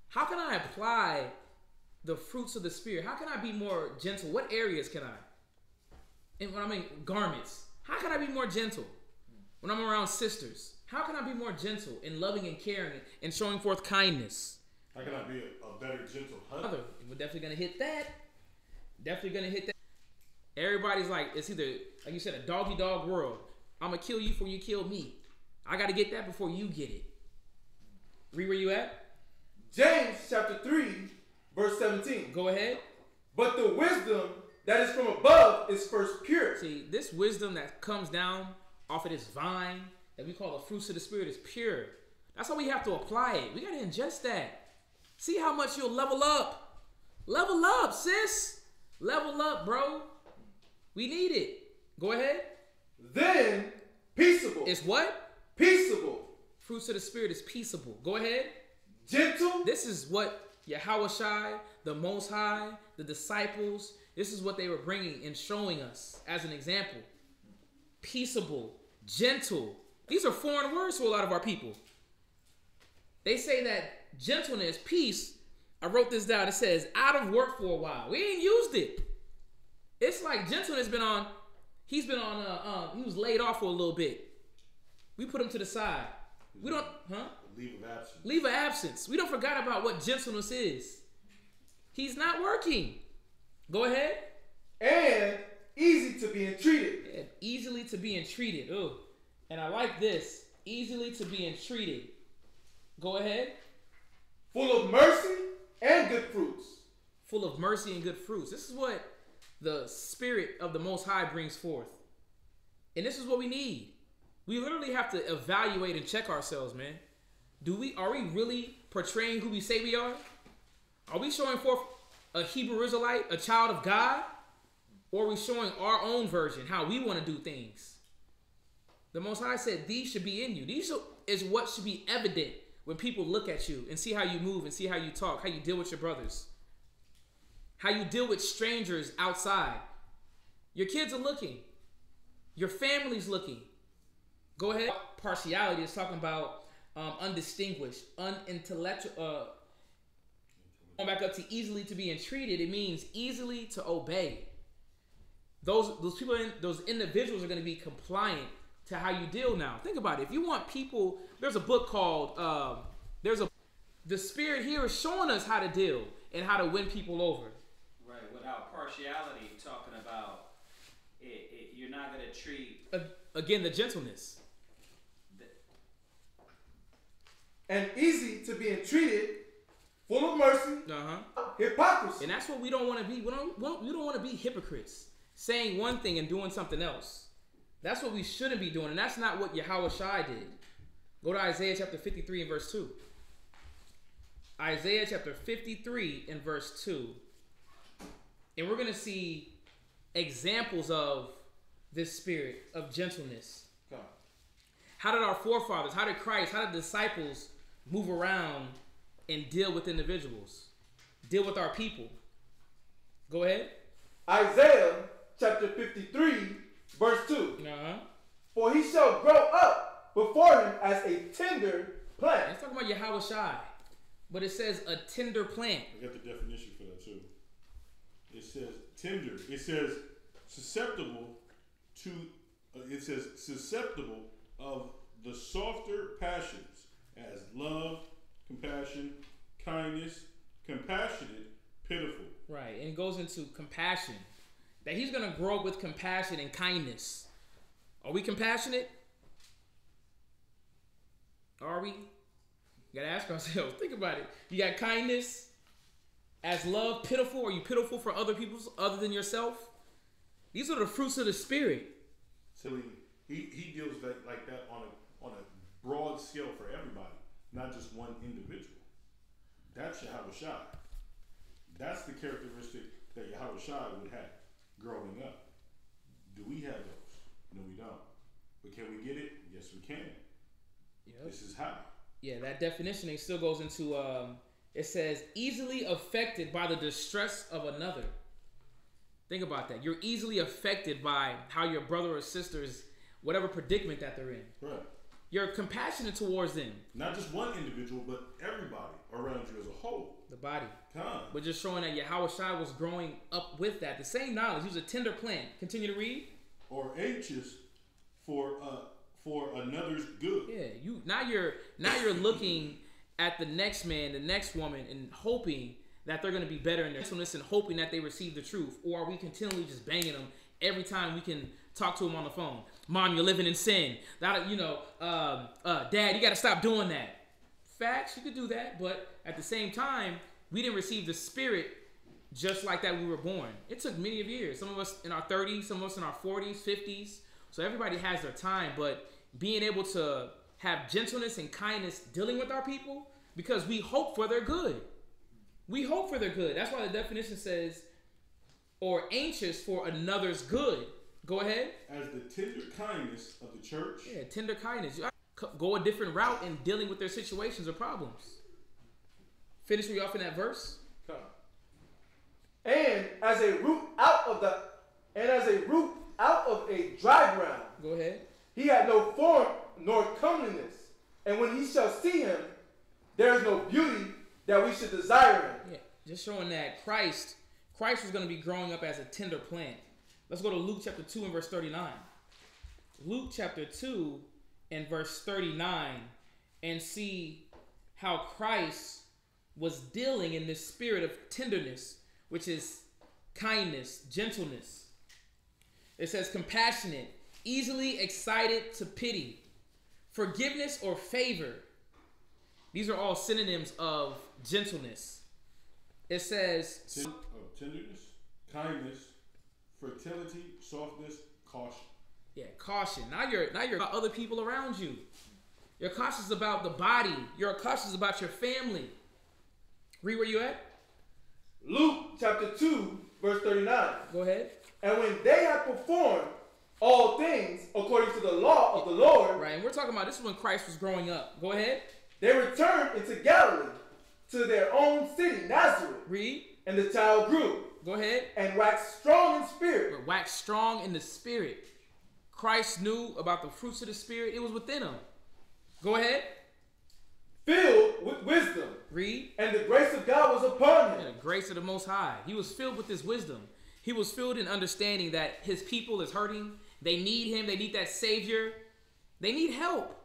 How can I apply the fruits of the Spirit? How can I be more gentle? What areas can I? And when I mean garments, how can I be more gentle? When I'm around sisters, how can I be more gentle in loving and caring and showing forth kindness? How can I be a better gentle husband? We're definitely going to hit that. Definitely going to hit that. Everybody's like, it's either, like you said, a dog-eat-dog world. I'm going to kill you before you kill me. I got to get that before you get it. Read where you at. James chapter 3, verse 17. Go ahead. But the wisdom that is from above is first pure. See, this wisdom that comes down off of this vine that we call the fruits of the Spirit is pure. That's how we have to apply it. We got to ingest that. See how much you'll level up. Level up, sis. Level up, bro. We need it. Go ahead. Then, peaceable. It's what? Peaceable. Fruits of the Spirit is peaceable. Go ahead. Gentle. This is what Yahushua, the Most High, the disciples, this is what they were bringing and showing us as an example. Peaceable, gentle. These are foreign words to a lot of our people. They say that gentleness, peace, I wrote this down. It says, out of work for a while. We ain't used it. It's like gentleness he was laid off for a little bit. We put him to the side. We don't, Leave of absence. Leave of absence. We don't forget about what gentleness is. He's not working. Go ahead. And easy to be entreated. Yeah, easily to be entreated. Ooh. And I like this. Easily to be entreated. Go ahead. Full of mercy and good fruits. Full of mercy and good fruits. This is what the Spirit of the Most High brings forth. And this is what we need. We literally have to evaluate and check ourselves, man. Are we really portraying who we say we are? Are we showing forth a Hebrew Israelite, a child of God? Or are we showing our own version, how we want to do things? The Most High said these should be in you. These is what should be evident when people look at you and see how you move and see how you talk, how you deal with your brothers, how you deal with strangers outside. Your kids are looking. Your family's looking. Go ahead. Partiality is talking about undistinguished, unintellectual. Going back up to easily to be entreated, it means easily to obey. Those people, those individuals are going to be compliant to how you deal now. Think about it. If you want people, there's a book called, The Spirit here is showing us how to deal and how to win people over. Right, without partiality, talking about you're not going to treat... Again, the gentleness. And easy to be entreated, full of mercy, hypocrisy. And that's what we don't want to be. We don't want to be hypocrites, saying one thing and doing something else. That's what we shouldn't be doing, and that's not what Yahushua did. Go to Isaiah chapter 53 and verse 2. Isaiah chapter 53 and verse 2. And we're going to see examples of this spirit of gentleness. Come on. How did our forefathers, how did Christ, how did disciples move around and deal with individuals? Deal with our people. Go ahead. Isaiah chapter 53, verse 2. For he shall grow up before him as a tender plant. It's talking about Yahweh Shai, but it says a tender plant. I got the definition for that too. It says tender. It says susceptible to. It says susceptible of the softer passions as love, compassion, kindness, compassionate, pitiful. Right, and it goes into compassion. That he's going to grow up with compassion and kindness. Are we compassionate? Are we? You got to ask ourselves. Think about it. You got kindness as love, pitiful. Are you pitiful for other people other than yourself? These are the fruits of the Spirit. So he deals like that on a broad scale for everybody, not just one individual. That's Yahweh Shai. That's the characteristic that Yahweh Shai would have growing up. Do we have those? No, we don't. But can we get it? Yes, we can. Yep. This is how. Yeah, that definition it still goes into, it says, easily affected by the distress of another. Think about that. You're easily affected by how your brother or sister is, whatever predicament that they're in. Right. You're compassionate towards them. Not just one individual, but everybody around you as a whole. The body. Come on. But just showing that Yahweh Shai was growing up with that. The same knowledge. He was a tender plant. Continue to read. Or anxious for another's good. Yeah. Now you're looking at the next man, the next woman, and hoping that they're going to be better in their gentleness and hoping that they receive the truth. Or are we continually just banging them every time we can talk to them on the phone? Mom, you're living in sin. Dad, you got to stop doing that. Facts, you could do that, but at the same time, we didn't receive the Spirit just like that when we were born. It took many of years. Some of us in our 30s, some of us in our 40s, 50s. So everybody has their time, but being able to have gentleness and kindness dealing with our people, because we hope for their good. We hope for their good. That's why the definition says, or anxious for another's good. Go ahead. As the tender kindness of the church. Yeah, tender kindness. You go a different route in dealing with their situations or problems. Finish me off in that verse. Come. And as a root out of a dry ground. Go ahead. He had no form nor comeliness, and when he shall see him, there is no beauty that we should desire him. Yeah, just showing that Christ was going to be growing up as a tender plant. Let's go to Luke chapter 2 and verse 39. Luke chapter 2 and verse 39, and see how Christ was dealing in this spirit of tenderness, which is kindness, gentleness. It says compassionate, easily excited to pity, forgiveness or favor. These are all synonyms of gentleness. It says tenderness, kindness, fertility, softness, caution. Yeah, caution. Now you're about other people around you. You're cautious about the body. You're cautious about your family. Read where you at. Luke chapter 2, verse 39. Go ahead. And when they had performed all things according to the law of the Lord. Right, and we're talking about this is when Christ was growing up. Go ahead. They returned into Galilee to their own city, Nazareth. Read. And the child grew. Go ahead. And waxed strong in spirit. Waxed strong in the spirit. Christ knew about the fruits of the Spirit. It was within him. Go ahead. Filled with wisdom. Read. And the grace of God was upon him. Yeah, the grace of the Most High. He was filled with his wisdom. He was filled in understanding that his people is hurting. They need him. They need that Savior. They need help.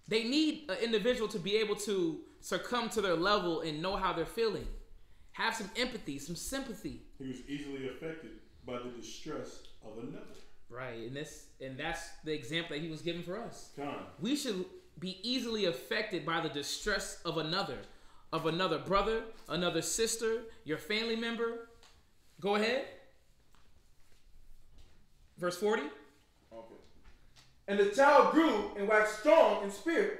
They need an individual to be able to succumb to their level and know how they're feeling. Have some empathy, some sympathy. He was easily affected by the distress of another. Right, and that's the example that he was given for us. Come on. We should be easily affected by the distress of another brother, another sister, your family member. Go ahead. Verse 40. Okay. And the child grew and waxed strong in spirit,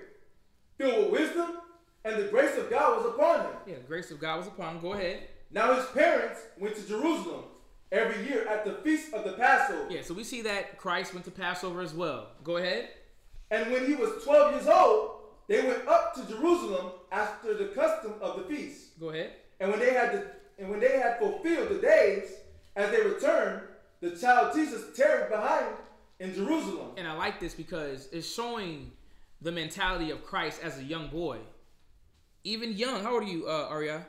filled with wisdom, and the grace of God was upon him. Yeah, the grace of God was upon him. Go ahead. Now his parents went to Jerusalem every year at the feast of the Passover. Yeah, so we see that Christ went to Passover as well. Go ahead. And when he was 12 years old, they went up to Jerusalem after the custom of the feast. Go ahead. And when they had fulfilled the days, as they returned, the child Jesus tarried behind in Jerusalem. And I like this because it's showing the mentality of Christ as a young boy. Even young. How old are you, Aria?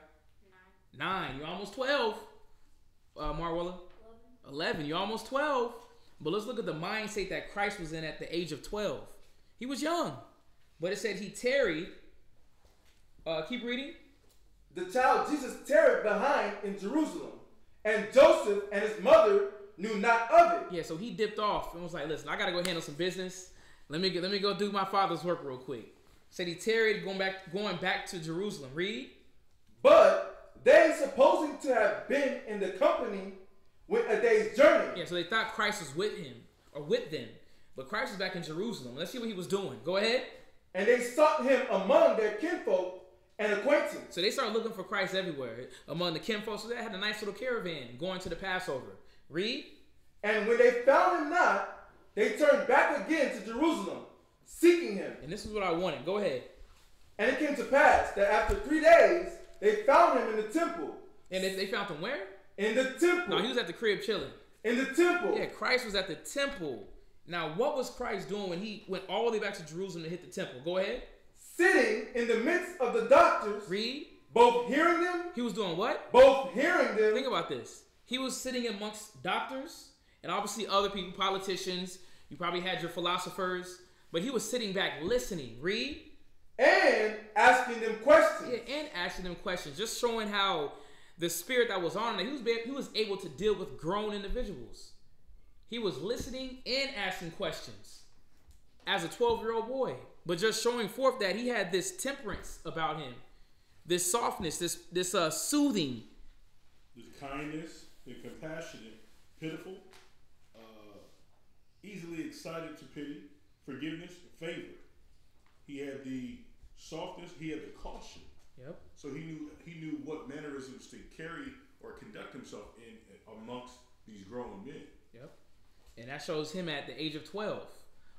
9. You're almost 12. Marwella? 11. You're almost 12. But let's look at the mindset that Christ was in at the age of 12. He was young. But it said he tarried. Keep reading. The child Jesus tarried behind in Jerusalem, and Joseph and his mother knew not of it. Yeah, so he dipped off and was like, listen, I got to go handle some business. Let me go do my father's work real quick. Said he tarried going back to Jerusalem. Read. But they, supposing to have been in the company, went a day's journey. Yeah, so they thought Christ was with him or with them. But Christ was back in Jerusalem. Let's see what he was doing. Go ahead. And they sought him among their kinfolk and acquaintance. So they started looking for Christ everywhere among the kinfolk. So they had a nice little caravan going to the Passover. Read. And when they found him not, they turned back again to Jerusalem, seeking him. And this is what I wanted. Go ahead. And it came to pass that after 3 days, they found him in the temple. And they found him where? In the temple. No, he was at the crib chilling. In the temple. Yeah, Christ was at the temple. Now, what was Christ doing when he went all the way back to Jerusalem to hit the temple? Go ahead. Sitting in the midst of the doctors. Read. Both hearing them. He was doing what? Both hearing them. Think about this. He was sitting amongst doctors and obviously other people, politicians. You probably had your philosophers. But he was sitting back listening. Read. And asking them questions. Yeah, and asking them questions. Just showing how the spirit that was on him, he was able to deal with grown individuals. He was listening and asking questions as a 12-year-old boy. But just showing forth that he had this temperance about him. This softness, this soothing. This kindness and compassionate, pitiful, easily excited to pity, forgiveness, favor. He had the softness, he had the caution. Yep. So he knew what mannerisms to carry or conduct himself in amongst these grown men. Yep. And that shows him at the age of 12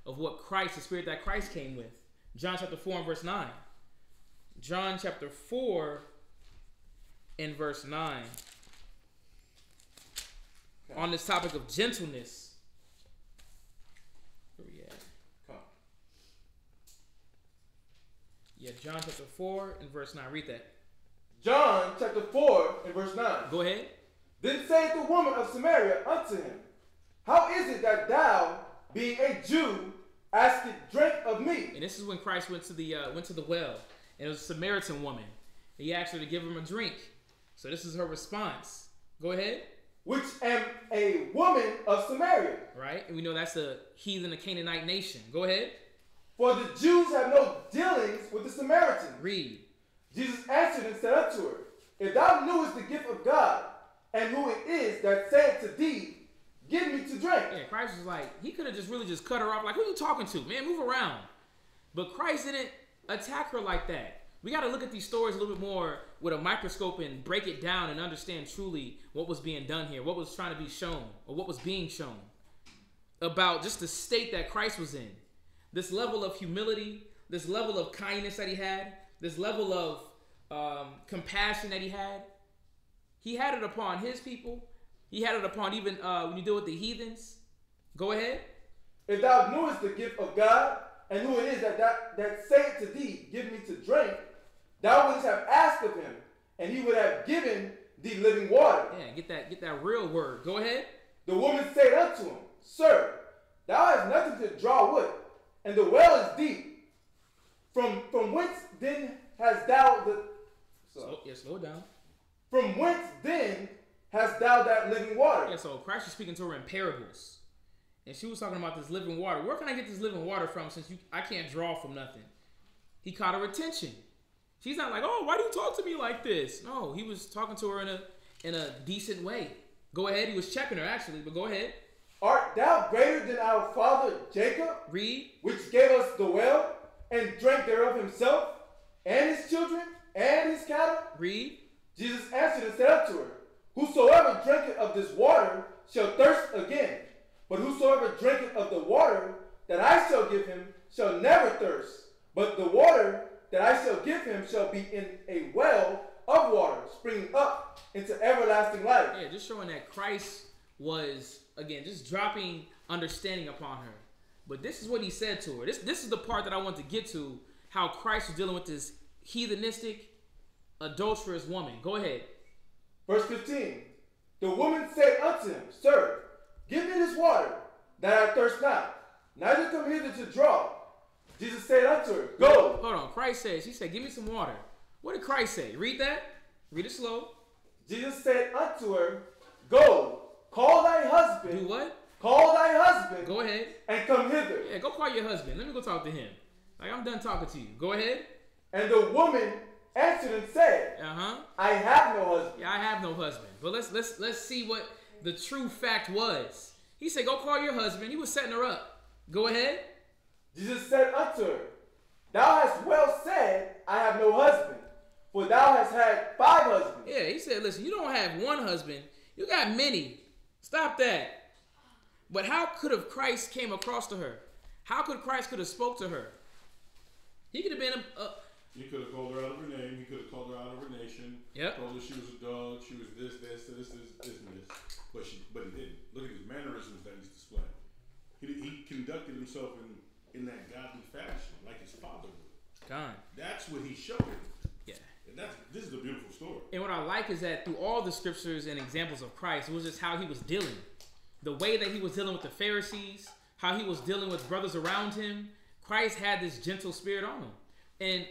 of what Christ, the spirit that Christ came with. John chapter 4 and verse 9. John chapter 4 and verse 9. Okay. On this topic of gentleness. Where we at? Come. Yeah, John chapter 4 and verse 9. Read that. John chapter 4 and verse 9. Go ahead. Then saith the woman of Samaria unto him, How is it that thou, being a Jew, askest drink of me? And this is when Christ went to the well. And it was a Samaritan woman. He asked her to give him a drink. So this is her response. Go ahead. Which am a woman of Samaria. Right? And we know that's a heathen, a Canaanite nation. Go ahead. For the Jews have no dealings with the Samaritans. Read. Jesus answered and said unto her, If thou knewest the gift of God, and who it is that saith to thee, Give me to drink. Yeah, Christ was like, he could have just cut her off. Like, who are you talking to? Man, move around. But Christ didn't attack her like that. We got to look at these stories a little bit more with a microscope and break it down and understand truly what was being done here, what was trying to be shown, or what was being shown about just the state that Christ was in. This level of humility, this level of kindness that he had, this level of compassion that he had it upon his people. He had it upon even when you deal with the heathens. Go ahead. If thou knewest the gift of God, and who it is that saith to thee, Give me to drink, thou wouldst have asked of him, and he would have given thee living water. Yeah, get that real word. Go ahead. The woman said unto him, Sir, thou hast nothing to draw with, and the well is deep. From whence then hast thou the... Slow down. From whence then hast thou that living water? Yeah, so Christ was speaking to her in parables. And she was talking about this living water. Where can I get this living water from since I can't draw from nothing? He caught her attention. She's not like, oh, why do you talk to me like this? No, he was talking to her in a decent way. Go ahead. He was checking her actually, but go ahead. Art thou greater than our father Jacob? Read. Which gave us the well and drank thereof himself and his children and his cattle? Read. Jesus answered and said unto her, Whosoever drinketh of this water shall thirst again. But whosoever drinketh of the water that I shall give him shall never thirst. But the water that I shall give him shall be in a well of water, springing up into everlasting life. Yeah, just showing that Christ was, again, just dropping understanding upon her. But this is what he said to her. This is the part that I want to get to, how Christ was dealing with this heathenistic, adulterous woman. Go ahead. Verse 15. The woman said unto him, Sir, give me this water, that I thirst not, neither come hither to draw. Jesus said unto her, Go. Hold on. Christ said, she said, give me some water. What did Christ say? Read that. Read it slow. Jesus said unto her, Go, call thy husband. Do what? Call thy husband. Go ahead. And come hither. Yeah, go call your husband. Let me go talk to him. Like, I'm done talking to you. Go ahead. And the woman answered and said, I have no husband. Yeah, I have no husband. But let's see what the true fact was. He said, go call your husband. He was setting her up. Go ahead. Jesus said unto her, Thou hast well said, I have no husband, for thou hast had 5 husbands. Yeah, he said, listen, you don't have one husband. You got many. Stop that. But how could have Christ came across to her? How could Christ could have spoke to her? He could have been He could have called her out of her name. He could have called her out of her nation. Yep. Told her she was a dog. She was this, and this. But he didn't. Look at his mannerisms that he's displaying. He conducted himself in that godly fashion, like his father would. God. That's what he showed him. Yeah. And this is a beautiful story. And what I like is that through all the scriptures and examples of Christ, it was just how he was dealing. The way that he was dealing with the Pharisees, how he was dealing with brothers around him. Christ had this gentle spirit on him. And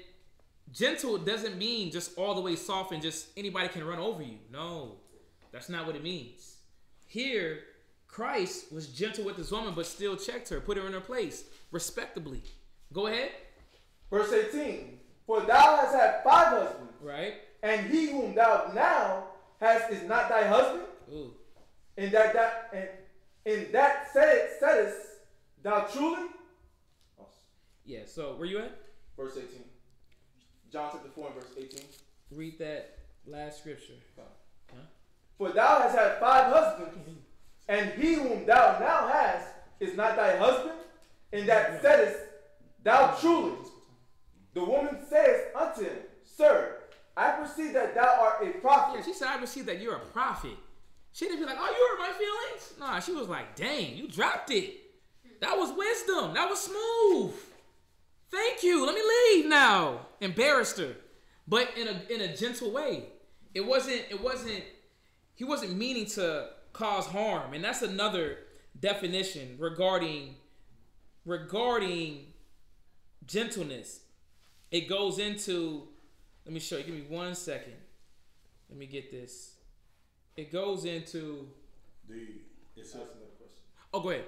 gentle doesn't mean just all the way soft and just anybody can run over you. No, that's not what it means. Here, Christ was gentle with this woman, but still checked her, put her in her place, respectably. Go ahead. Verse 18. For thou hast had 5 husbands. Right. And he whom thou now hast is not thy husband. Ooh. In that saidest thou truly. Yeah, so where you at? Verse 18. John chapter 4 and verse 18. Read that last scripture. Huh? For thou hast had 5 husbands, and he whom thou now hast is not thy husband, in that saidest thou truly. The woman says unto him, Sir, I perceive that thou art a prophet. Yeah, she said, I perceive that you're a prophet. She didn't be like, oh, you hurt my feelings. Nah, she was like, dang, you dropped it. That was wisdom. That was smooth. Thank you. Let me leave now. Embarrassed her, but in a gentle way. He wasn't meaning to cause harm, and that's another definition regarding gentleness. It goes into. Let me show you. Give me 1 second. Let me get this. It goes into. It's another question. Oh, go ahead.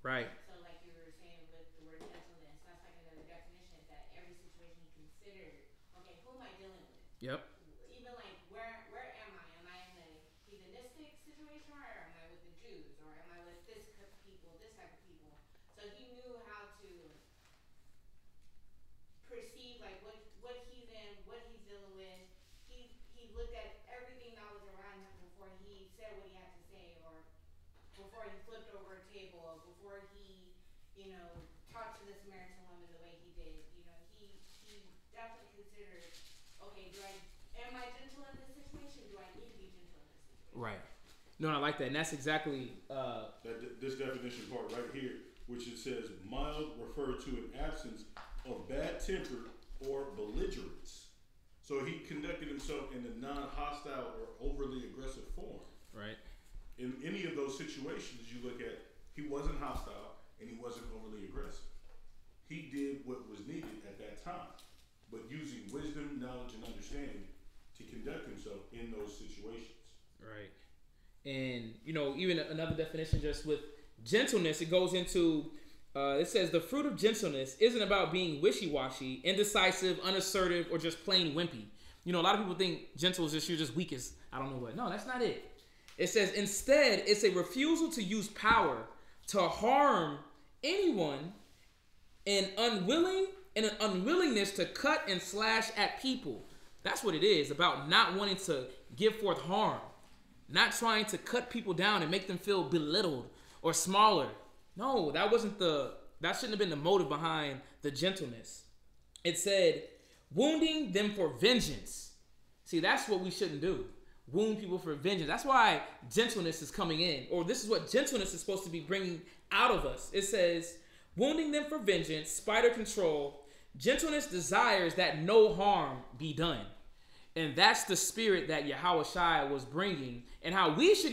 Right. So like you were saying with the word gentleness, that's like another definition that every situation he considered, okay, who am I dealing with? Yep. Even like where am I? Am I in a heathenistic situation, or am I with the Jews, or am I with this type of people, this type of people? So he knew how to perceive like what he's in, what he's dealing with. He looked at everything that was around him before he said what he had to say, or before he flipped over a table, or before he, talked to the Samaritan woman the way he did. He definitely considered, okay, am I gentle in this situation? Do I need to be gentle in this situation? Right. No, I like that, and that's exactly this definition part right here, which it says mild referred to an absence of bad temper or belligerence. So he conducted himself in a non-hostile or overly aggressive form. Right. In any of those situations you look at, he wasn't hostile and he wasn't overly aggressive. He did what was needed at that time, but using wisdom, knowledge, and understanding to conduct himself in those situations. Right. And, even another definition just with gentleness, it goes into, it says the fruit of gentleness isn't about being wishy-washy, indecisive, unassertive, or just plain wimpy. A lot of people think gentle is just, you're just weak as, I don't know what. No, that's not it. It says, instead, it's a refusal to use power to harm anyone and an unwillingness to cut and slash at people. That's what it is, about not wanting to give forth harm, not trying to cut people down and make them feel belittled or smaller. No, that shouldn't have been the motive behind the gentleness. It said, wounding them for vengeance. See, that's what we shouldn't do. Wound people for vengeance. That's why gentleness is coming in, or this is what gentleness is supposed to be bringing out of us. It says, wounding them for vengeance, spite or control. Gentleness desires that no harm be done. And that's the spirit that Yahushua was bringing, and how we should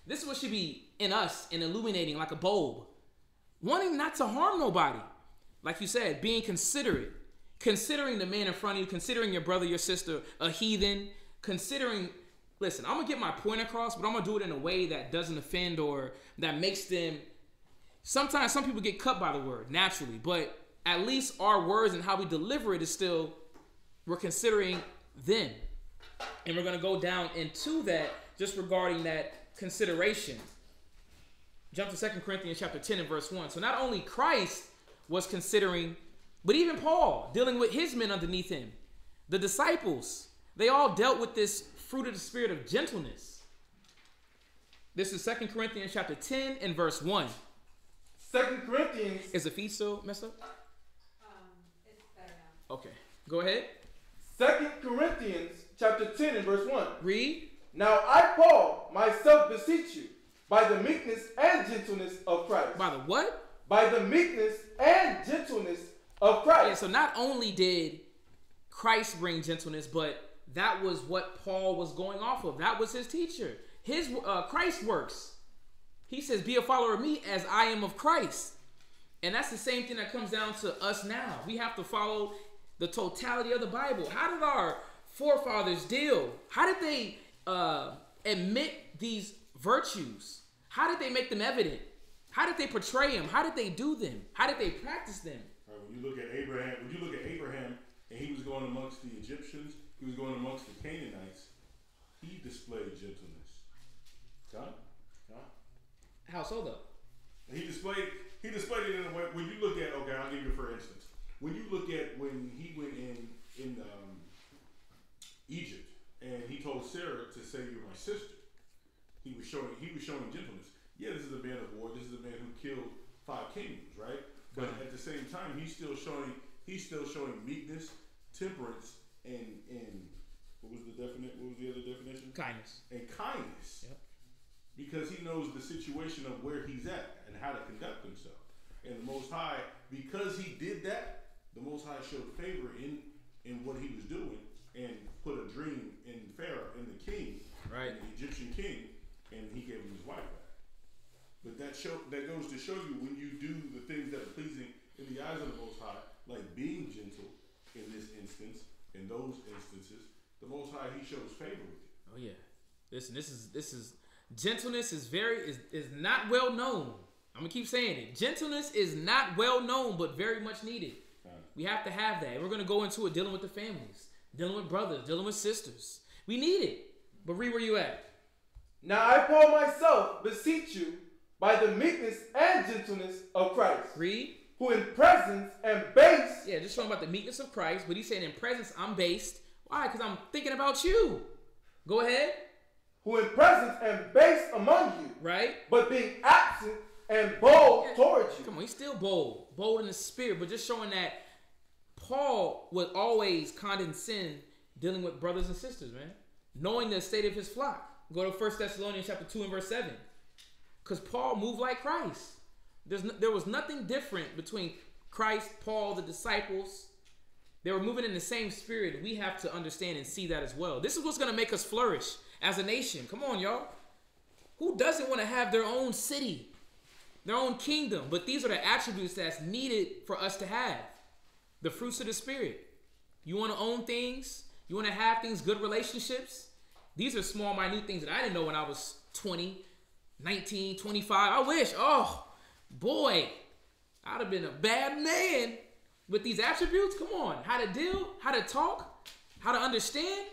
this is what should be in us and illuminating like a bulb. Wanting not to harm nobody. Like you said, being considerate. Considering the man in front of you, considering your brother, your sister, a heathen, listen, I'm going to get my point across, but I'm going to do it in a way that doesn't offend or that makes them, sometimes some people get cut by the word naturally, but at least our words and how we deliver it is still, we're considering them. And we're going to go down into that just regarding that consideration. Jump to 2 Corinthians chapter 10 and verse 1. So not only Christ was considering, but even Paul, dealing with his men underneath him. The disciples, they all dealt with this fruit of the spirit of gentleness. This is 2 Corinthians chapter 10 and verse 1. 2 Corinthians. Is the feet still messed up? It's better now. Okay. Go ahead. 2 Corinthians chapter 10 and verse 1. Read. Now I, Paul, myself beseech you, by the meekness and gentleness of Christ. By the what? By the meekness and gentleness of Christ. Yeah, so not only did Christ bring gentleness, but that was what Paul was going off of. That was his teacher. His Christ's works. He says, be a follower of me as I am of Christ. And that's the same thing that comes down to us now. We have to follow the totality of the Bible. How did our forefathers deal? How did they admit these virtues? How did they make them evident? How did they portray them? How did they do them? How did they practice them? When you look at Abraham, and he was going amongst the Egyptians, he was going amongst the Canaanites, he displayed gentleness. John? How so though? He displayed it in a way. When you look at, okay, I'll give you for instance. When you look at when he went in Egypt and he told Sarah to say, "You're my sister," he was showing gentleness. Yeah, this is a man of war. This is a man who killed 5 kingdoms, right? But at the same time, he's still showing meekness, temperance, and what was the other definition? Kindness. And kindness. Yep. Because he knows the situation of where he's at and how to conduct himself. And the Most High, because he did that, the Most High showed favor in what he was doing and put a dream in Pharaoh, in the king, right, the Egyptian king, and he gave him his wife back. But that goes to show you when you do the things that are pleasing in the eyes of the Most High, like being gentle in this instance, in those instances, the Most High, he shows favor with you. Oh yeah. Listen, this is gentleness is not well known. I'm gonna keep saying it. Gentleness is not well known, but very much needed. We have to have that. We're gonna go into it dealing with the families, dealing with brothers, dealing with sisters. We need it. But read where you at. Now I, Paul, myself beseech you by the meekness and gentleness of Christ. Read. Who in presence and base. Yeah, just showing about the meekness of Christ. But he's saying in presence I'm based. Why? Because I'm thinking about you. Go ahead. Who in presence and base among you. Right. But being absent and bold towards you. Come on, he's still bold. Bold in the spirit. But just showing that Paul would always condescend dealing with brothers and sisters, man. Knowing the state of his flock. Go to 1 Thessalonians chapter 2 and verse 7. Because Paul moved like Christ. There was nothing different between Christ, Paul, the disciples. They were moving in the same spirit. We have to understand and see that as well. This is what's going to make us flourish as a nation. Come on, y'all. Who doesn't want to have their own city, their own kingdom? But these are the attributes that's needed for us to have. The fruits of the spirit. You want to own things? You want to have things, good relationships? These are small, minute things that I didn't know when I was 20, 19, 25. I wish, oh, boy, I'd have been a bad man with these attributes. Come on. How to deal, how to talk, how to understand.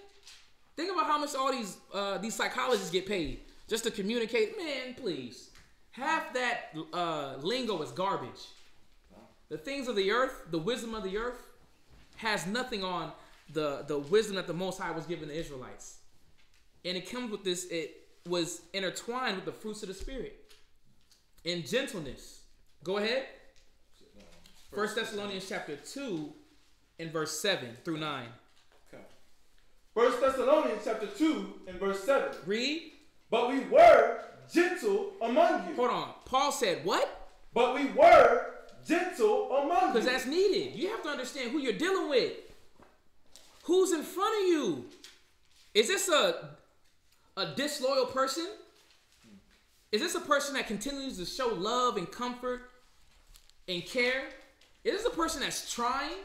Think about how much all these psychologists get paid just to communicate. Man, please. Half that lingo is garbage. The things of the earth, the wisdom of the earth, has nothing on the wisdom that the Most High was giving the Israelites. And it comes with this, it was intertwined with the fruits of the Spirit. In gentleness. Go ahead. 1 Thessalonians chapter 2 and verse 7 through 9. Okay. 1 Thessalonians chapter 2 and verse 7. Read. But we were gentle among you. Hold on. Paul said what? But we were gentle among you. Because that's needed. You have to understand who you're dealing with. Who's in front of you? Is this a disloyal person? Is this a person that continues to show love and comfort and care? Is this a person that's trying?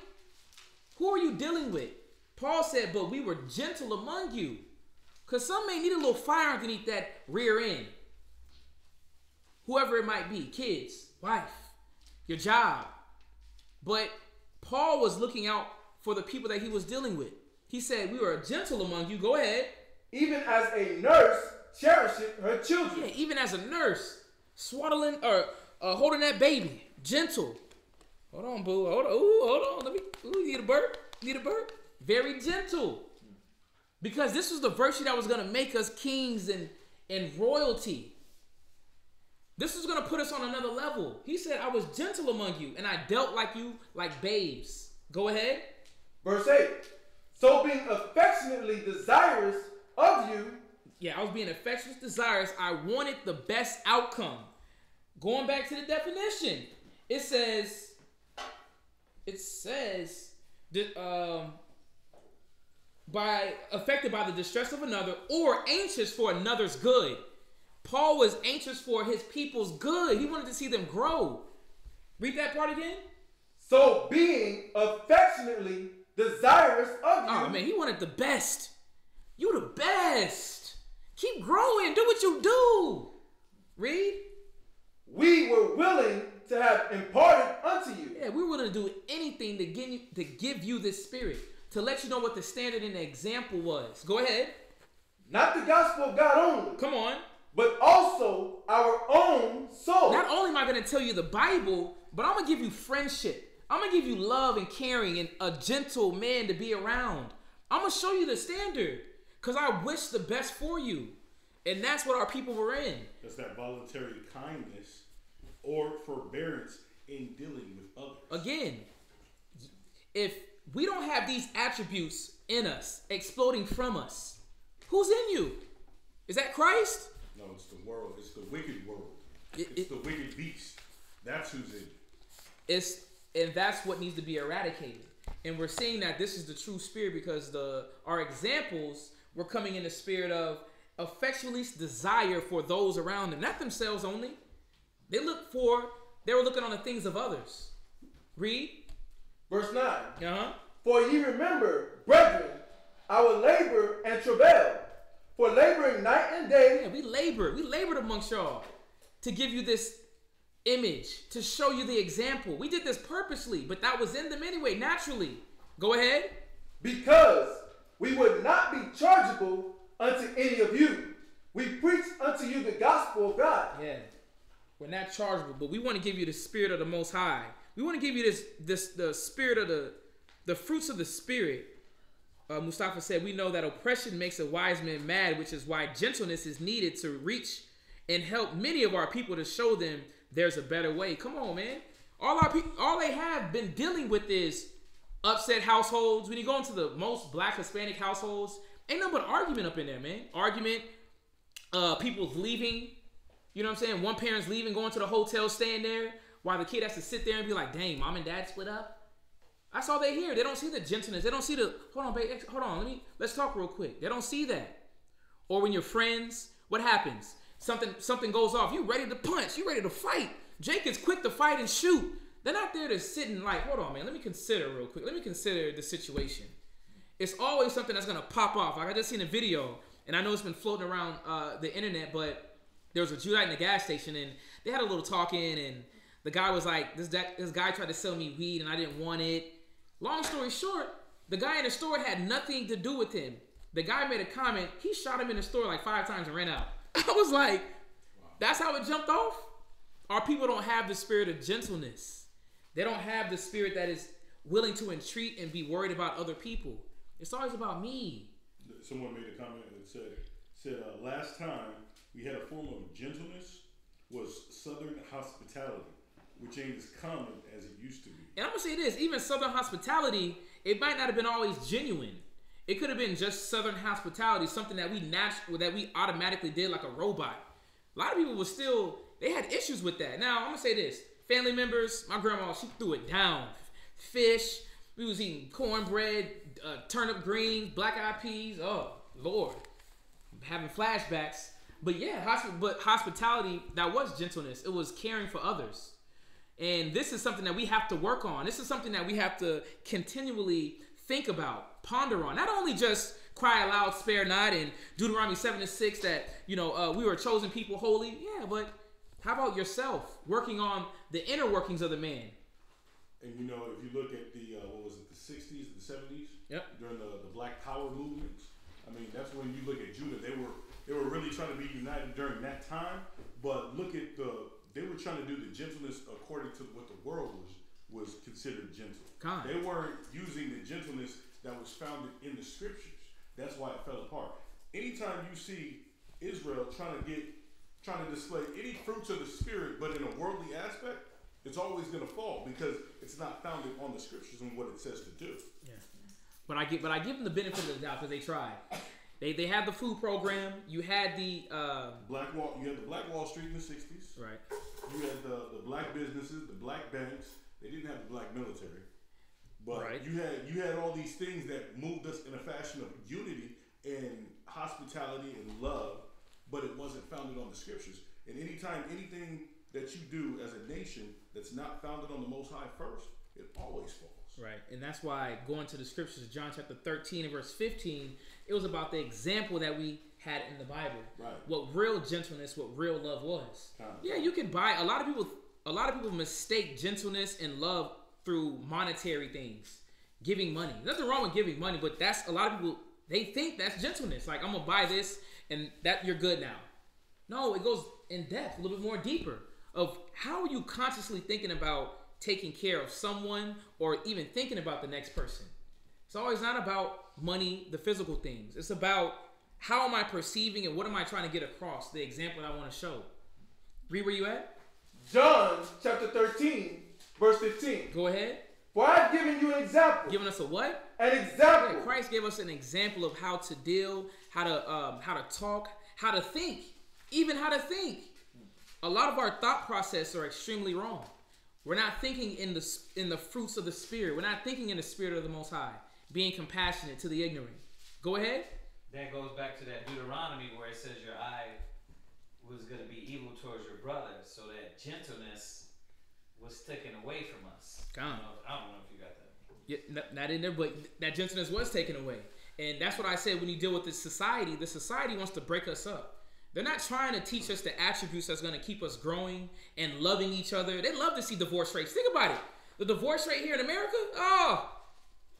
Who are you dealing with? Paul said, but we were gentle among you. Because some may need a little fire underneath that rear end. Whoever it might be, kids, wife, your job. But Paul was looking out for the people that he was dealing with. He said, we were gentle among you. Go ahead. Even as a nurse cherisheth her children. Yeah, even as a nurse, swaddling or holding that baby, gentle. Hold on, boo. Hold on. Ooh, hold on. You need a burp? Need a burp? Very gentle. Because this was the virtue that was going to make us kings and royalty. This was going to put us on another level. He said, I was gentle among you, and I dealt like you, like babes. Go ahead. Verse 8. So being affectionately desirous of you. Yeah, I was being affectionate, desirous. I wanted the best outcome. Going back to the definition, it says, affected by the distress of another, or anxious for another's good. Paul was anxious for his people's good. He wanted to see them grow. Read that part again. So being affectionately desirous of you. Oh man, he wanted the best. You the best. Keep growing. Do what you do. Read. We were willing to have imparted unto you. Yeah, we were willing to do anything to give you this spirit, to let you know what the standard and the example was. Go ahead. Not the gospel of God only. Come on. But also our own soul. Not only am I going to tell you the Bible, but I'm going to give you friendship. I'm going to give you love and caring and a gentle man to be around. I'm going to show you the standard because I wish the best for you. And that's what our people were in. That's that voluntary kindness or forbearance in dealing with others. Again, if we don't have these attributes in us, exploding from us, who's in you? Is that Christ? No, it's the world. It's the wicked world. It's the wicked beast. That's who's in you. And that's what needs to be eradicated. And we're seeing that this is the true spirit because our examples were coming in the spirit of affectionately desire for those around them, not themselves only. They were looking on the things of others. Read. Verse 9. Uh-huh. For ye remember, brethren, our labor and travail, for laboring night and day. Yeah, we labored amongst y'all to give you this image, to show you the example. We did this purposely, but that was in them anyway, naturally. Go ahead. Because we would not be chargeable unto any of you. We preach unto you the gospel of God. Yeah. We're not chargeable, but we want to give you the spirit of the Most High. We want to give you the spirit of the fruits of the Spirit. Mustafa said, we know that oppression makes a wise man mad, which is why gentleness is needed to reach and help many of our people to show them there's a better way. Come on, man. All they have been dealing with is upset households. When you go into the most black Hispanic households, ain't nothing but argument up in there, man. Argument, people's leaving. You know what I'm saying? One parent's leaving, going to the hotel, staying there, while the kid has to sit there and be like, dang, mom and dad split up. That's all they hear. They don't see the gentleness. They don't see hold on, babe, hold on, let's talk real quick. They don't see that. Or when you're friends, what happens? Something goes off. You ready to punch. You ready to fight. Jake is quick to fight and shoot. They're not there to sit and like, hold on, man, let me consider real quick. Let me consider the situation. It's always something that's going to pop off. Like I just seen a video, and I know it's been floating around the internet, but there was a Jew in the gas station, and they had a little talking, and the guy was like, this guy tried to sell me weed, and I didn't want it. Long story short, the guy in the store had nothing to do with him. The guy made a comment. He shot him in the store like 5 times and ran out. I was like, that's how it jumped off? Our people don't have the spirit of gentleness. They don't have the spirit that is willing to entreat and be worried about other people. It's always about me. Someone made a comment that said last time we had a form of gentleness was Southern hospitality, which ain't as common as it used to be. And I'm gonna say this: even Southern hospitality, it might not have been always genuine. It could have been just Southern hospitality, something that we automatically did like a robot. A lot of people were still, they had issues with that. Now I'm gonna say this: family members, my grandma, she threw it down. Fish, we was eating cornbread, turnip greens, black eyed peas. Oh Lord, I'm having flashbacks. But yeah, hospitality, that was gentleness. It was caring for others. And this is something that we have to work on. This is something that we have to continually think about, ponder on. Not only just cry aloud, spare not, and Deuteronomy 7:6 that, we were a chosen people, holy. Yeah, but how about yourself? Working on the inner workings of the man. And if you look at the 60s, the 70s, yep, during the Black Power movements, I mean, that's when you look at Judah, they were really trying to be united during that time. But look at they were trying to do the gentleness according to what the world was considered gentle. Kind. They weren't using the gentleness that was founded in the scriptures. That's why it fell apart. Anytime you see Israel trying to display any fruits of the spirit, but in a worldly aspect, it's always going to fall because it's not founded on the scriptures and what it says to do. Yeah, but I give them the benefit of the doubt because they tried. They had the food program. You had the Black Wall. You had the Black Wall Street in the 60s. Right. You had the black businesses, the black banks. They didn't have the black military, but right, you had all these things that moved us in a fashion of unity and hospitality and love, but it wasn't founded on the scriptures. And anytime anything that you do as a nation that's not founded on the Most High first, it always falls. Right, and that's why going to the scriptures, John chapter 13 and verse 15, it was about the example that we had in the Bible. Right. What real gentleness, what real love was. Yeah, you can buy. A lot of people mistake gentleness and love through monetary things, giving money. Nothing wrong with giving money, but that's a lot of people. They think that's gentleness. Like, I'm gonna buy this and that you're good now. No, it goes in depth, a little bit more deeper of how are you consciously thinking about taking care of someone or even thinking about the next person. It's always not about money, the physical things. It's about how am I perceiving and what am I trying to get across, the example that I want to show. Read where you at? John chapter 13, verse 15. Go ahead. For I have given you an example. Giving us a what? An example. Yeah, Christ gave us an example of how to deal, how to talk, how to think, even how to think. A lot of our thought process are extremely wrong. We're not thinking in the fruits of the Spirit. We're not thinking in the Spirit of the Most High, being compassionate to the ignorant. Go ahead. That goes back to that Deuteronomy where it says your eye was going to be evil towards your brother, so that gentleness was taken away from us. I don't know if you got that. Yeah, not in there, but that gentleness was taken away. And that's what I said when you deal with this society. The society wants to break us up. They're not trying to teach us the attributes that's going to keep us growing and loving each other. They love to see divorce rates. Think about it. The divorce rate here in America,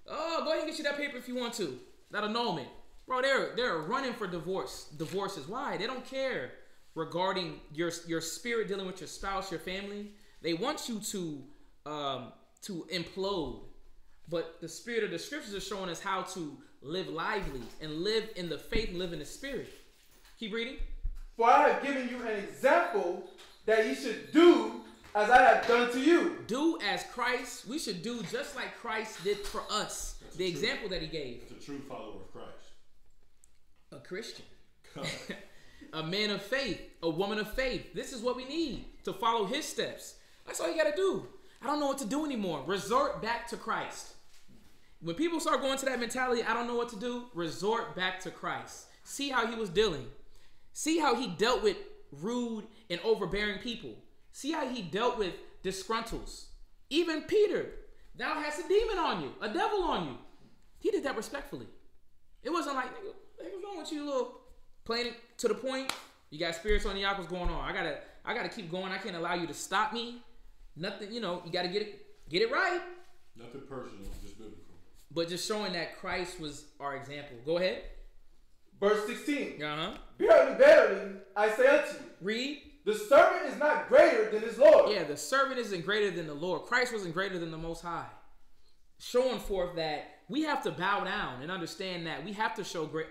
go ahead and get you that paper if you want to. That annulment. Bro, they're running for divorces. Why? They don't care regarding your spirit dealing with your spouse, your family. They want you to implode. But the spirit of the scriptures is showing us how to live lively and live in the faith and live in the spirit. Keep reading. For I have given you an example that you should do as I have done to you. Do as Christ. We should do just like Christ did for us. That's the example that he gave. That's a true follower of Christ. A Christian. A man of faith. A woman of faith. This is what we need to follow his steps. That's all you got to do. I don't know what to do anymore. Resort back to Christ. When people start going to that mentality, I don't know what to do, resort back to Christ. See how he was dealing. See how he dealt with rude and overbearing people. See how he dealt with disgruntles. Even Peter, thou hast a demon on you, a devil on you. He did that respectfully. It wasn't like, nigga, what's wrong with you, little playing it to the point? You got spirits on the what's going on? I gotta keep going. I can't allow you to stop me. Nothing, you gotta get it right. Nothing personal, just biblical. But just showing that Christ was our example. Go ahead. Verse 16. Uh-huh. Verily, verily, I say unto you. Read. The servant is not greater than his Lord. Yeah, the servant isn't greater than the Lord. Christ wasn't greater than the Most High. Showing forth that we have to bow down and understand that we have to show great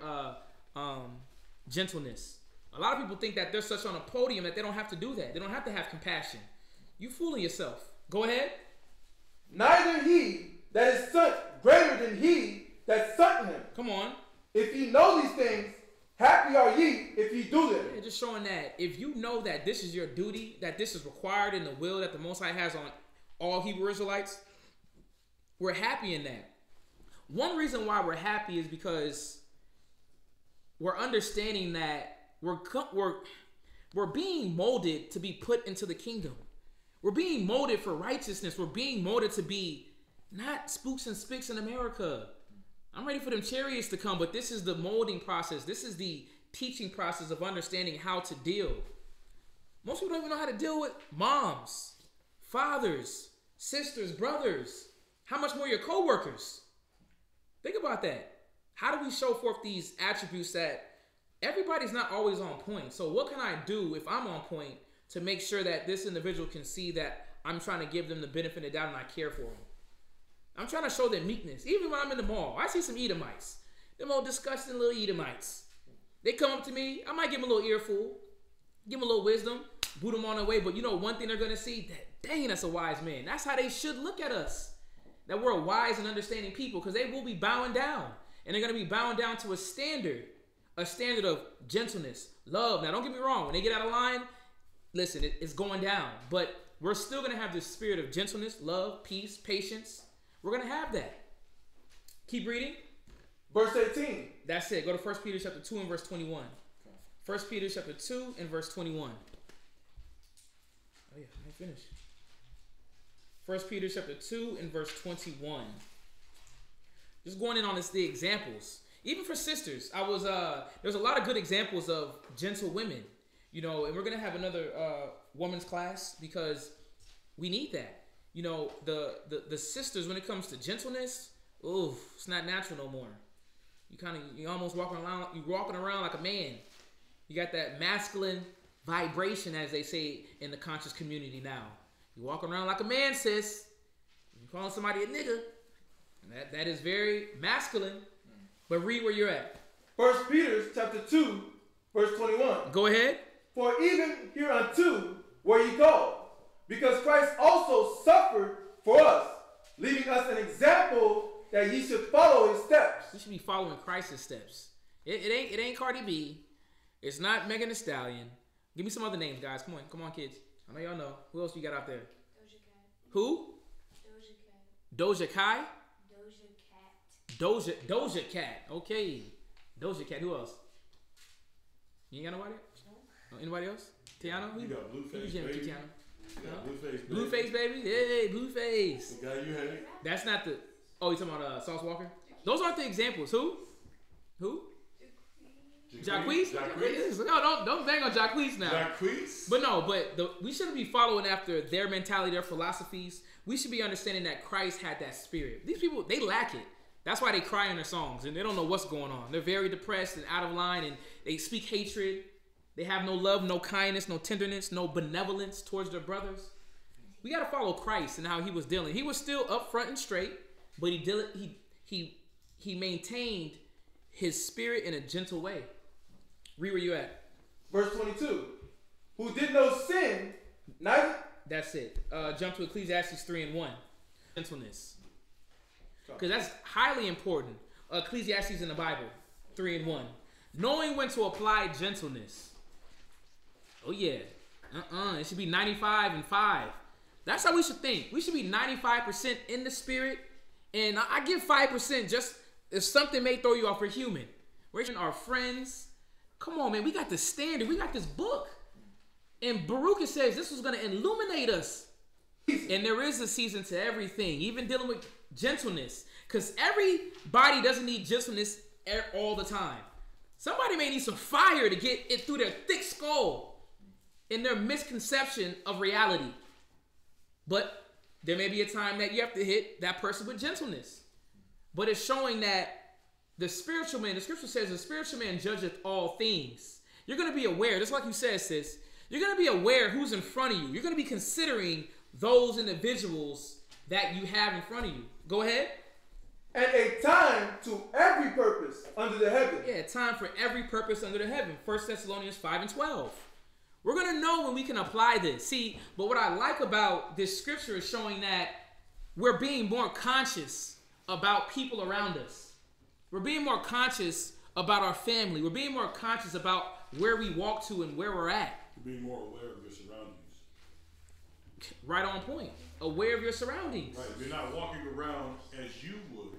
gentleness. A lot of people think that they're such on a podium that they don't have to do that. They don't have to have compassion. You fooling yourself. Go ahead. Neither he that is sent greater than he that sent him. Come on. If ye know these things, happy are ye if ye do them. Yeah, just showing that if you know that this is your duty, that this is required in the will that the Most High has on all Hebrew Israelites, we're happy in that. One reason why we're happy is because we're understanding that we're being molded to be put into the kingdom. We're being molded for righteousness. We're being molded to be not spooks and spicks in America. I'm ready for them chariots to come, but this is the molding process. This is the teaching process of understanding how to deal. Most people don't even know how to deal with moms, fathers, sisters, brothers. How much more your co-workers? Think about that. How do we show forth these attributes that everybody's not always on point? So what can I do if I'm on point to make sure that this individual can see that I'm trying to give them the benefit of the doubt and I care for them? I'm trying to show them meekness. Even when I'm in the mall, I see some Edomites. Them old disgusting little Edomites. They come up to me. I might give them a little earful, give them a little wisdom, boot them on their way. But you know one thing they're going to see? That, dang, that's a wise man. That's how they should look at us. That we're a wise and understanding people, because they will be bowing down. And they're going to be bowing down to a standard of gentleness, love. Now, don't get me wrong. When they get out of line, listen, it's going down. But we're still going to have this spirit of gentleness, love, peace, patience. We're going to have that. Keep reading. Verse 18. That's it. Go to 1 Peter chapter 2 and verse 21. 1 Peter chapter 2 and verse 21. Oh, yeah, I finished. 1 Peter chapter 2 and verse 21. Just going in on the examples. Even for sisters, there's a lot of good examples of gentle women. You know, and we're going to have another women's class because we need that. You know, the sisters, when it comes to gentleness, ooh, it's not natural no more. You almost walking around like a man. You got that masculine vibration, as they say in the conscious community now. You walking around like a man, sis. You calling somebody a nigga. That is very masculine. But read where you're at. 1 Peter chapter 2, verse 21. Go ahead. For even hereunto were ye called, because Christ also suffered for us, leaving us an example that ye should follow his steps. We should be following Christ's steps. It ain't Cardi B. It's not Megan Thee Stallion. Give me some other names, guys. Come on, kids. I know y'all know. Who else you got out there? Doja Cat. Who? Doja Cat. Doja Kai? Doja Cat. Doja Cat. Okay. Doja Cat. Who else? You ain't got nobody? No. Anybody else? Tiana? You got Blueface, Tiana? baby. You got Blueface, baby. Blueface, baby. Hey, Blueface. The guy you had. That's not the... Oh, you talking about Sauce Walker? Those aren't the examples. Who? Jacquees? No, don't bang on Jacquees now. Jacquees? But we shouldn't be following after their mentality, their philosophies. We should be understanding that Christ had that spirit. These people, they lack it. That's why they cry in their songs, and they don't know what's going on. They're very depressed and out of line, and they speak hatred. They have no love, no kindness, no tenderness, no benevolence towards their brothers. We got to follow Christ and how he was dealing. He was still upfront and straight, but he maintained his spirit in a gentle way. Read where you at. Verse 22. Who did no sin, neither... That's it. Jump to Ecclesiastes 3 and 1. Gentleness. Because that's highly important. Ecclesiastes in the Bible, 3 and 1. Knowing when to apply gentleness. Oh yeah. It should be 95 and 5. That's how we should think. We should be 95% in the spirit. And I give 5% just if something may throw you off. We're human. We're our friends. Come on, man. We got the standard. We got this book. And Baruch says this was going to illuminate us. And there is a season to everything. Even dealing with gentleness. Because everybody doesn't need gentleness all the time. Somebody may need some fire to get it through their thick skull in their misconception of reality. But there may be a time that you have to hit that person with gentleness. But it's showing that the spiritual man, the scripture says the spiritual man judgeth all things. You're going to be aware, just like you said, sis. You're going to be aware who's in front of you. You're going to be considering those individuals that you have in front of you. Go ahead. And a time to every purpose under the heaven. Yeah, time for every purpose under the heaven. 1 Thessalonians 5 and 12. We're going to know when we can apply this. See, but what I like about this scripture is showing that we're being more conscious about people around us. We're being more conscious about our family. We're being more conscious about where we walk to and where we're at. You're being more aware of your surroundings. Right on point. Aware of your surroundings. Right. You're not walking around as you would,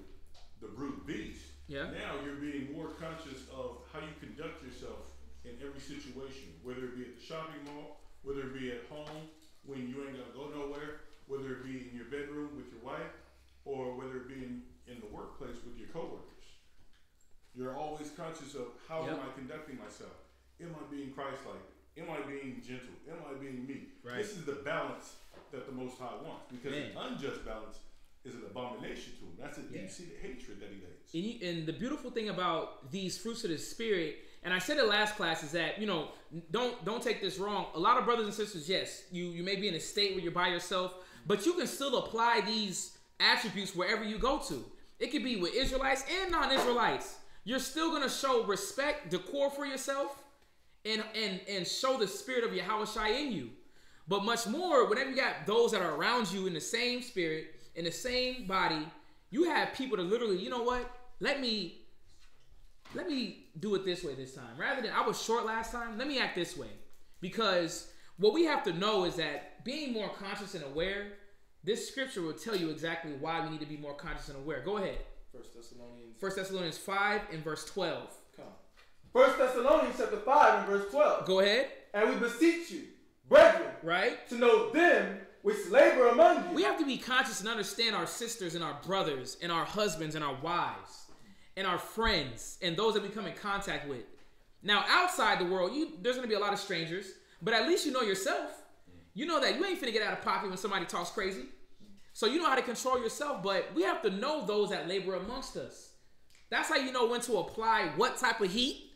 the brute beast. Yeah. Now you're being more conscious of how you conduct yourself in every situation, whether it be at the shopping mall, whether it be at home when you ain't gonna go nowhere, whether it be in your bedroom with your wife, or whether it be in the workplace with your coworkers. You're always conscious of how am I conducting myself? Am I being Christ-like? Am I being gentle? Am I being meek? Right. This is the balance that the Most High wants, because an unjust balance is an abomination to him. That's a deep-seated hatred that he hates. And the beautiful thing about these fruits of the Spirit, and I said it last class, is that, you know, don't take this wrong. A lot of brothers and sisters, yes, you may be in a state where you're by yourself, but you can still apply these attributes wherever you go to. It could be with Israelites and non-Israelites. You're still going to show respect, decor for yourself, and show the spirit of Yahushua in you. But much more, whenever you got those that are around you in the same spirit, in the same body, you have people that literally, you know what? Let me do it this way this time. Rather than, I was short last time, let me act this way. Because what we have to know is that being more conscious and aware, this scripture will tell you exactly why we need to be more conscious and aware. Go ahead. 1 Thessalonians 5 and verse 12. Come. 1 Thessalonians chapter 5 and verse 12. Go ahead. And we beseech you, brethren, right, to know them which labor among you. We have to be conscious and understand our sisters and our brothers and our husbands and our wives and our friends and those that we come in contact with. Now, outside the world, there's going to be a lot of strangers, but at least you know yourself. You know that you ain't finna get out of pocket when somebody talks crazy. So you know how to control yourself, but we have to know those that labor amongst us. That's how you know when to apply what type of heat,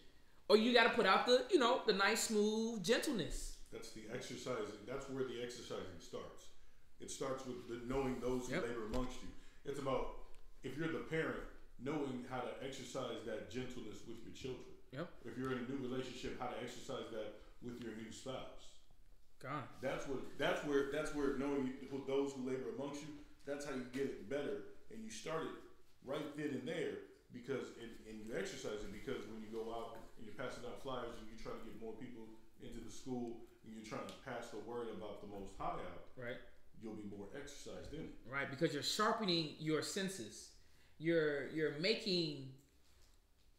or you got to put out the, you know, the nice, smooth gentleness. That's the exercising. That's where the exercising starts. It starts with knowing those who labor amongst you. It's about, if you're the parent, knowing how to exercise that gentleness with your children. Yep. If you're in a new relationship, how to exercise that with your new spouse. God. That's where knowing those who labor amongst you, that's how you get it better. And you start it right then and there, because and you exercise it, because when you go out and you're passing out flyers and you're trying to get more people into the school and you're trying to pass the word about the Most High out, right, you'll be more exercised in it. Right, because you're sharpening your senses. You're making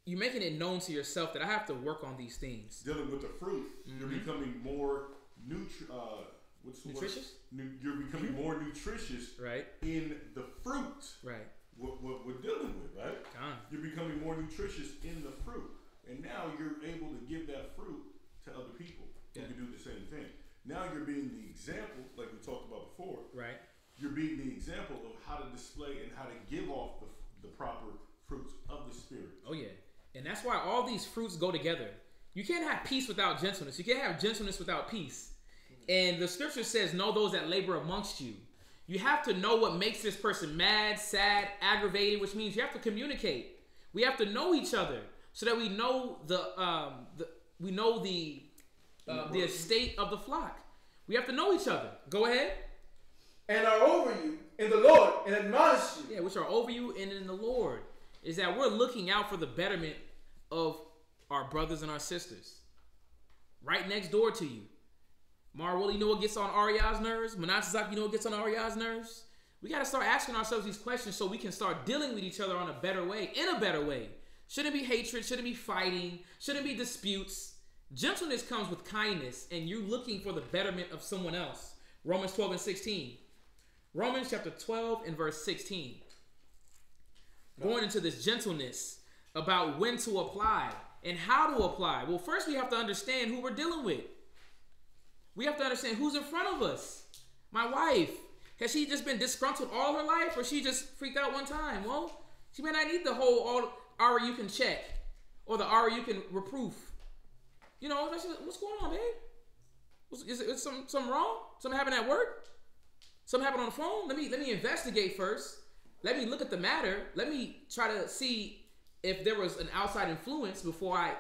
it known to yourself that I have to work on these things. Dealing with the fruit, you're becoming more nutritious. You're becoming more nutritious, right, in the fruit, right. What we're dealing with, right? You're becoming more nutritious in the fruit, and now you're able to give that fruit to other people who can do the same thing. Now you're being the example, like we talked about before. Right. You're being the example of how to display and how to give off the proper fruits of the Spirit. Oh yeah, and that's why all these fruits go together. You can't have peace without gentleness. You can't have gentleness without peace. And the scripture says, know those that labor amongst you. You have to know what makes this person mad, sad, aggravated, which means you have to communicate. We have to know each other so that we know the estate of the flock. We have to know each other. Go ahead. And are over you in the Lord and admonish you. Yeah, which are over you and in the Lord. Is that we're looking out for the betterment of our brothers and our sisters. Right next door to you. Marwell, you know what gets on Ariad's nerves? Manasseh, you know what gets on Ariad's nerves? We got to start asking ourselves these questions so we can start dealing with each other on a better way, in a better way. Shouldn't be hatred, shouldn't be fighting, shouldn't be disputes. Gentleness comes with kindness, and you're looking for the betterment of someone else. Romans 12 and 16. Romans chapter 12 and verse 16. Going into this gentleness about when to apply and how to apply. Well, first we have to understand who we're dealing with. We have to understand who's in front of us. My wife, has she just been disgruntled all her life, or she just freaked out one time? Well, she may not need the whole you can check, or the you can reproof. You know, that's just, what's going on, man? Is something wrong? Something happened at work? Something happened on the phone? Let me investigate first. Let me look at the matter. Let me try to see if there was an outside influence before I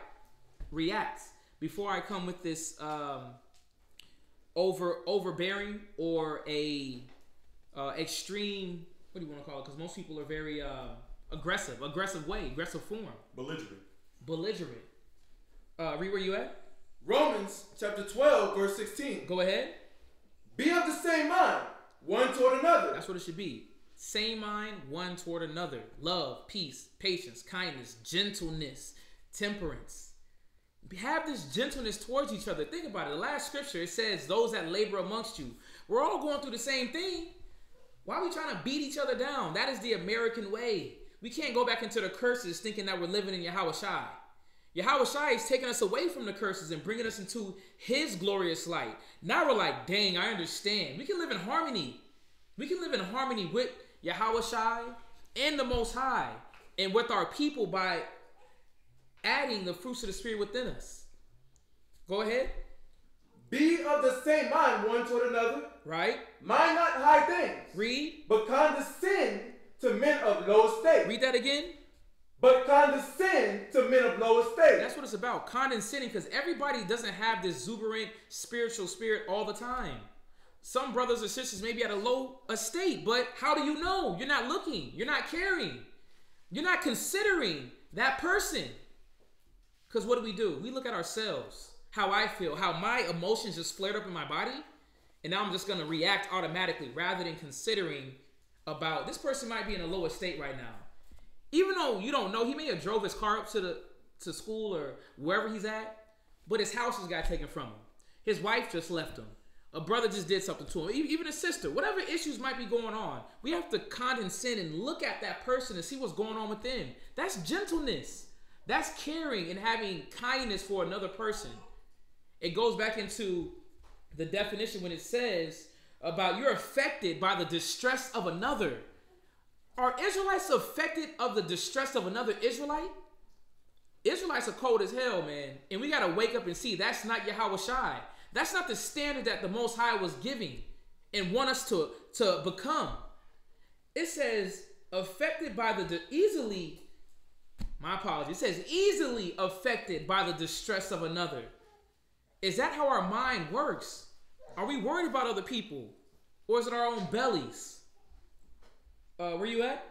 react, before I come with this overbearing or a extreme, what do you want to call it? Because most people are very aggressive form. Belligerent. Read where you at? Romans chapter 12, verse 16. Go ahead. Be of the same mind, one toward another. That's what it should be. Same mind, one toward another. Love, peace, patience, kindness, gentleness, temperance. Have this gentleness towards each other. Think about it. The last scripture, it says, those that labor amongst you. We're all going through the same thing. Why are we trying to beat each other down? That is the American way. We can't go back into the curses thinking that we're living in Yahweh Shai. Yahweh Shai is taking us away from the curses and bringing us into his glorious light. Now we're like, dang, I understand. We can live in harmony. We can live in harmony with Yahweh Shai and the Most High and with our people by adding the fruits of the Spirit within us. Go ahead. Be of the same mind one toward another. Right. Mind not high things. Read. But condescend to men of low estate. Read that again. But condescend to men of low estate. That's what it's about. Condescending, because everybody doesn't have this exuberant spiritual spirit all the time. Some brothers or sisters may be at a low estate, but how do you know? You're not looking. You're not caring. You're not considering that person. Because what do? We look at ourselves, how I feel, how my emotions just flared up in my body, and now I'm just going to react automatically rather than considering about this person might be in a low estate right now. Even though you don't know, he may have drove his car up to school or wherever he's at, but his house just got taken from him. His wife just left him. A brother just did something to him. Even a sister. Whatever issues might be going on, we have to condescend and look at that person and see what's going on with them. That's gentleness. That's caring and having kindness for another person. It goes back into the definition when it says about you're affected by the distress of another. Are Israelites affected of the distress of another Israelite? Israelites are cold as hell, man. And we got to wake up and see that's not Yahweh Shai. That's not the standard that the Most High was giving and want us to become. It says affected by the easily, my apologies. It says easily affected by the distress of another. Is that how our mind works? Are we worried about other people? Or is it our own bellies? Where you at?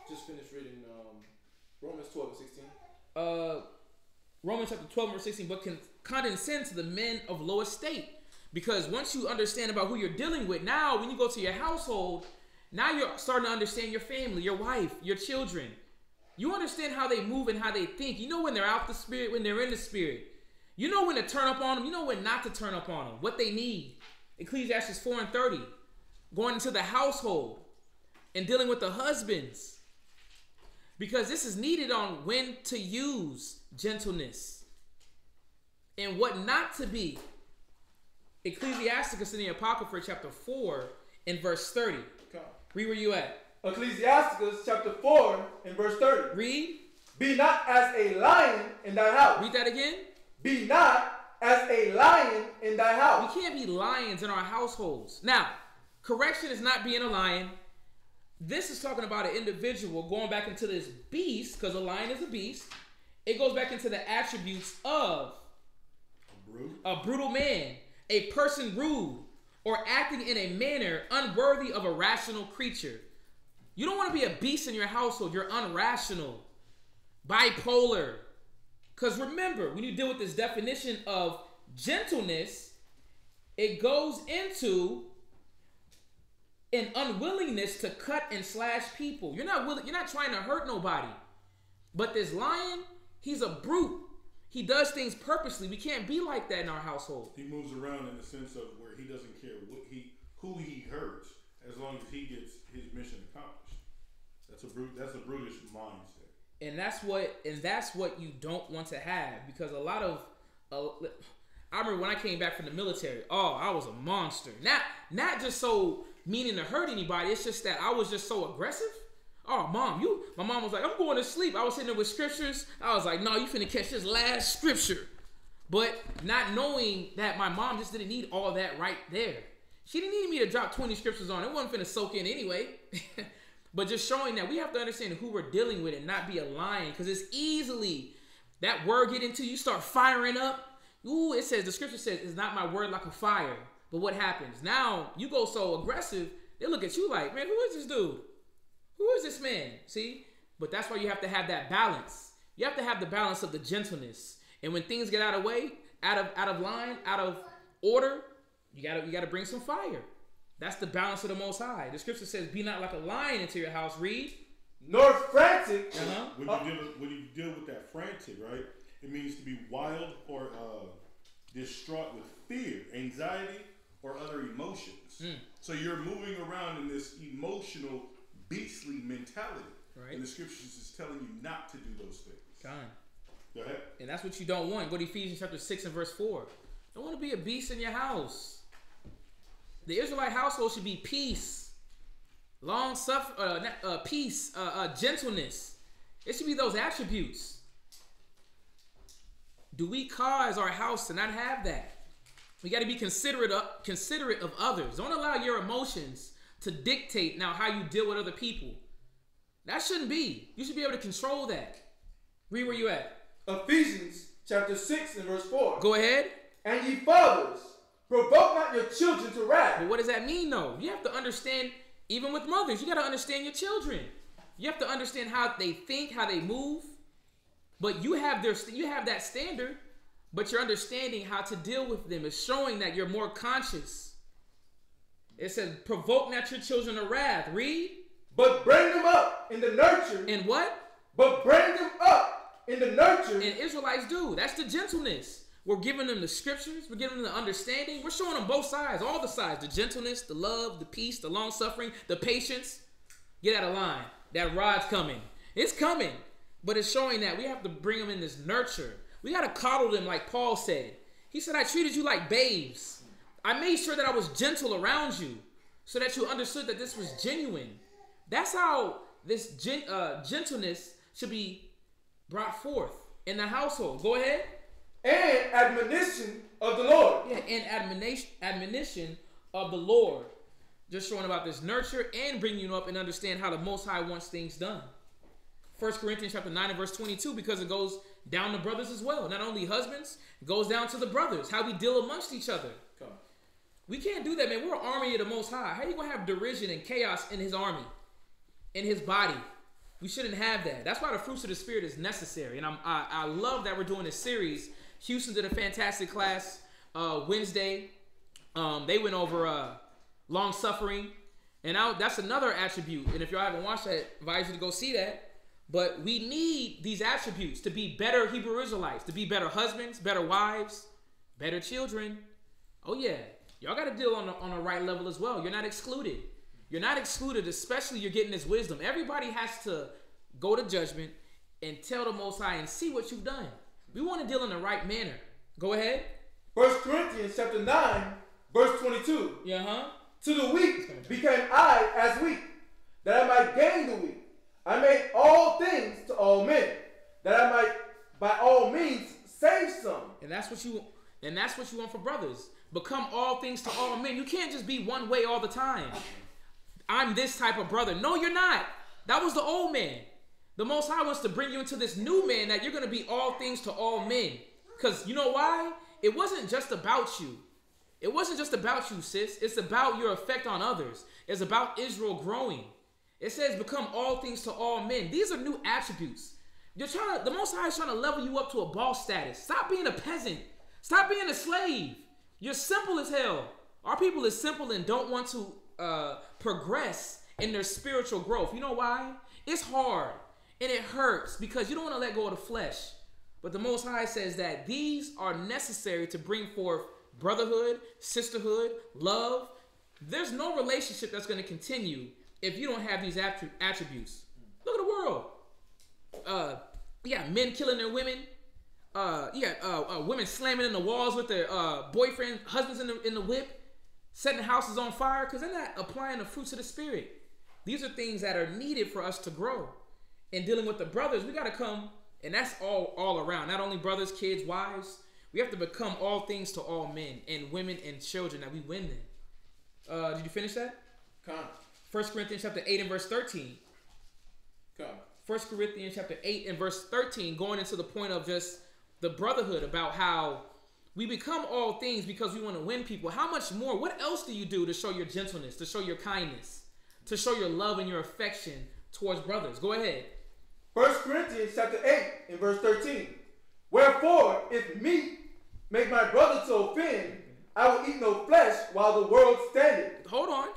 Just finished reading Romans 12 and 16. Romans chapter 12 verse 16. But can condescend to the men of low estate. Because once you understand about who you're dealing with, now when you go to your household, now you're starting to understand your family, your wife, your children. You understand how they move and how they think. You know when they're out the spirit, when they're in the spirit. You know when to turn up on them. You know when not to turn up on them. What they need. Ecclesiastes 4 and 30. Going into the household and dealing with the husbands. Because this is needed on when to use gentleness. And what not to be. Ecclesiasticus in the Apocrypha chapter 4 and verse 30. Come. Read where you at. Ecclesiasticus chapter 4 and verse 30. Read. Be not as a lion in thy house. Read that again. Be not as a lion in thy house. We can't be lions in our households. Now, correction is not being a lion. This is talking about an individual going back into this beast, because a lion is a beast. It goes back into the attributes of a brutal man, a person rude, or acting in a manner unworthy of a rational creature. You don't want to be a beast in your household. You're unrational, bipolar. Because remember, when you deal with this definition of gentleness, it goes into an unwillingness to cut and slash people. You're not trying to hurt nobody. But this lion, he's a brute. He does things purposely. We can't be like that in our household. He moves around in the sense of where he doesn't care who he hurts, as long as he gets his mission accomplished. That's a brutish mindset. And that's what you don't want to have, because a lot of I remember when I came back from the military, I was a monster. Not just so meaning to hurt anybody, it's just that I was just so aggressive. Oh, Mom, my mom was like, I'm going to sleep. I was sitting there with scriptures. I was like, no, you finna catch this last scripture. But not knowing that my mom just didn't need all that right there. She didn't need me to drop 20 scriptures on. It wasn't finna soak in anyway. But just showing that we have to understand who we're dealing with and not be a lion. Because it's easily, that word get into you, start firing up. Ooh, it says, the scripture says, it's not my word like a fire. But what happens? Now, you go so aggressive, they look at you like, man, who is this dude? Who is this man? See? But that's why you have to have that balance. You have to have the balance of the gentleness. And when things get out of way, out of line, out of order, you gotta bring some fire. That's the balance of the Most High. The scripture says, "Be not like a lion into your house." Read. Nor frantic. When you deal with that frantic, right? It means to be wild or distraught with fear, anxiety, or other emotions. So you're moving around in this emotional, beastly mentality. Right. And the scriptures is telling you not to do those things. Go ahead. And that's what you don't want. Go to Ephesians chapter 6 and verse 4. Don't want to be a beast in your house. The Israelite household should be peace, long suffering, peace, gentleness. It should be those attributes. Do we cause our house to not have that? We got to be considerate of others. Don't allow your emotions to dictate now how you deal with other people. That shouldn't be. You should be able to control that. Read where you at. Ephesians chapter 6 and verse 4. Go ahead. And ye fathers, provoke not your children to wrath. But what does that mean though? You have to understand, even with mothers, you got to understand your children. You have to understand how they think, how they move. But you have that standard, but you're understanding how to deal with them. It's showing that you're more conscious. It says, provoke not your children to wrath. Read. But bring them up in the nurture. In what? But bring them up in the nurture. And Israelites do. That's the gentleness. We're giving them the scriptures. We're giving them the understanding. We're showing them both sides, all the sides. The gentleness, the love, the peace, the long suffering, the patience. Get out of line. That rod's coming. It's coming. But it's showing that we have to bring them in this nurture. We got to coddle them like Paul said. He said, I treated you like babes. I made sure that I was gentle around you so that you understood that this was genuine. That's how this gentleness should be brought forth in the household. Go ahead. And admonition of the Lord. Yeah, and admonition of the Lord. Just showing about this nurture and bringing you up and understand how the Most High wants things done. 1 Corinthians chapter 9 and verse 22, because it goes down to brothers as well. Not only husbands, it goes down to the brothers, how we deal amongst each other. We can't do that, man. We're an army of the Most High. How are you going to have derision and chaos in his army, in his body? We shouldn't have that. That's why the fruits of the Spirit is necessary. And I love that we're doing this series. Houston did a fantastic class Wednesday. They went over long suffering. And that's another attribute. And if y'all haven't watched that, I advise you to go see that. But we need these attributes to be better Hebrew Israelites, to be better husbands, better wives, better children. Oh yeah. Y'all got to deal on a right level as well. You're not excluded. You're not excluded, especially you're getting this wisdom. Everybody has to go to judgment and tell the Most High and see what you've done. We want to deal in the right manner. Go ahead. 1 Corinthians chapter 9, verse 22. To the weak became I as weak, that I might gain the weak. I made all things to all men, that I might by all means save some. And that's what you want for brothers. Become all things to all men. You can't just be one way all the time. I'm this type of brother. No, you're not. That was the old man. The Most High wants to bring you into this new man that you're going to be all things to all men. Because you know why? It wasn't just about you. It wasn't just about you, sis. It's about your effect on others. It's about Israel growing. It says become all things to all men. These are new attributes. The Most High is trying to level you up to a boss status. Stop being a peasant. Stop being a slave. You're simple as hell. Our people is simple and don't want to progress in their spiritual growth. You know why? It's hard and it hurts because you don't want to let go of the flesh. But the Most High says that these are necessary to bring forth brotherhood, sisterhood, love. There's no relationship that's going to continue if you don't have these attributes. Look at the world. You got men killing their women. You got women slamming in the walls with their boyfriend, husbands in the whip, setting houses on fire because they're not applying the fruits of the Spirit. These are things that are needed for us to grow. In dealing with the brothers, we got to come, and that's all around. Not only brothers, kids, wives. We have to become all things to all men and women and children that we win them. Did you finish that? Come. 1 Corinthians chapter 8 and verse 13. Come. 1 Corinthians chapter 8 and verse 13, going into the point of just the brotherhood, about how we become all things because we want to win people. How much more? What else do you do to show your gentleness, to show your kindness, to show your love and your affection towards brothers? Go ahead. 1 Corinthians chapter 8 and verse 13. Wherefore, if meat make my brother to offend, I will eat no flesh while the world standeth. Hold on.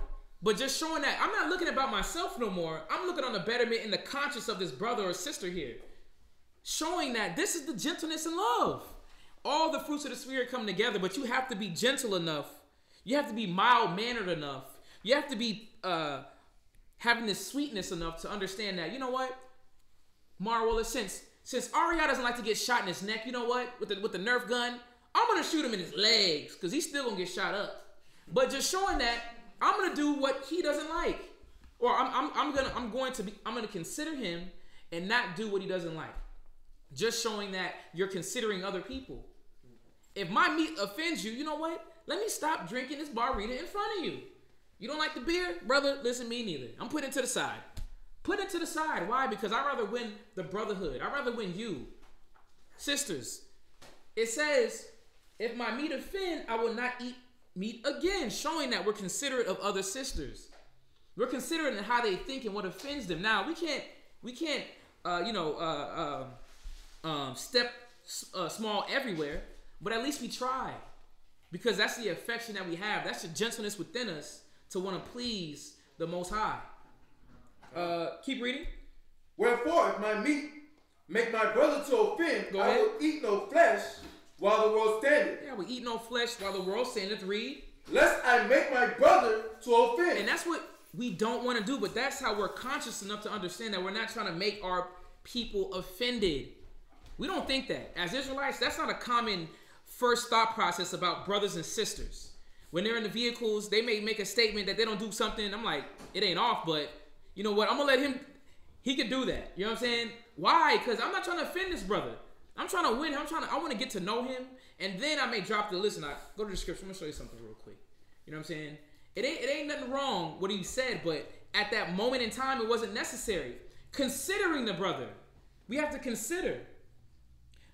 But just showing that I'm not looking about myself no more. I'm looking on the betterment and the conscience of this brother or sister here. Showing that this is the gentleness and love. All the fruits of the Spirit come together, but you have to be gentle enough. You have to be mild-mannered enough. You have to be having this sweetness enough to understand that, you know what? Marwola, since Arya doesn't like to get shot in his neck, you know what? With the Nerf gun, I'm going to shoot him in his legs because he's still going to get shot up. But just showing that I'm going to do what he doesn't like. Or I'm going to consider him and not do what he doesn't like. Just showing that you're considering other people. If my meat offends you, you know what? Let me stop drinking this barrita in front of you. You don't like the beer? Brother, listen, me neither. I'm putting it to the side. Put it to the side. Why? Because I'd rather win the brotherhood. I'd rather win you. Sisters, it says, if my meat offend, I will not eat meat again. Showing that we're considerate of other sisters. We're considerate in how they think and what offends them. Now, we can't step small everywhere, but at least we try. Because that's the affection that we have. That's the gentleness within us to want to please the Most High. Keep reading. Wherefore, if my meat make my brother to offend, I will eat no flesh while the world standeth. Yeah, we eat no flesh while the world standeth. Read. Lest I make my brother to offend. And that's what we don't want to do, but that's how we're conscious enough to understand that we're not trying to make our people offended. We don't think that. As Israelites, that's not a common first thought process about brothers and sisters. When they're in the vehicles, they may make a statement that they don't do something. I'm like, it ain't off, but you know what? I'm going to let him, he could do that. You know what I'm saying? Why? Because I'm not trying to offend this brother. I'm trying to win him. I want to get to know him. And then I may drop the, listen, go to the scripture. I'm going to show you something real quick. You know what I'm saying? It ain't nothing wrong what he said, but at that moment in time, it wasn't necessary. Considering the brother, we have to consider.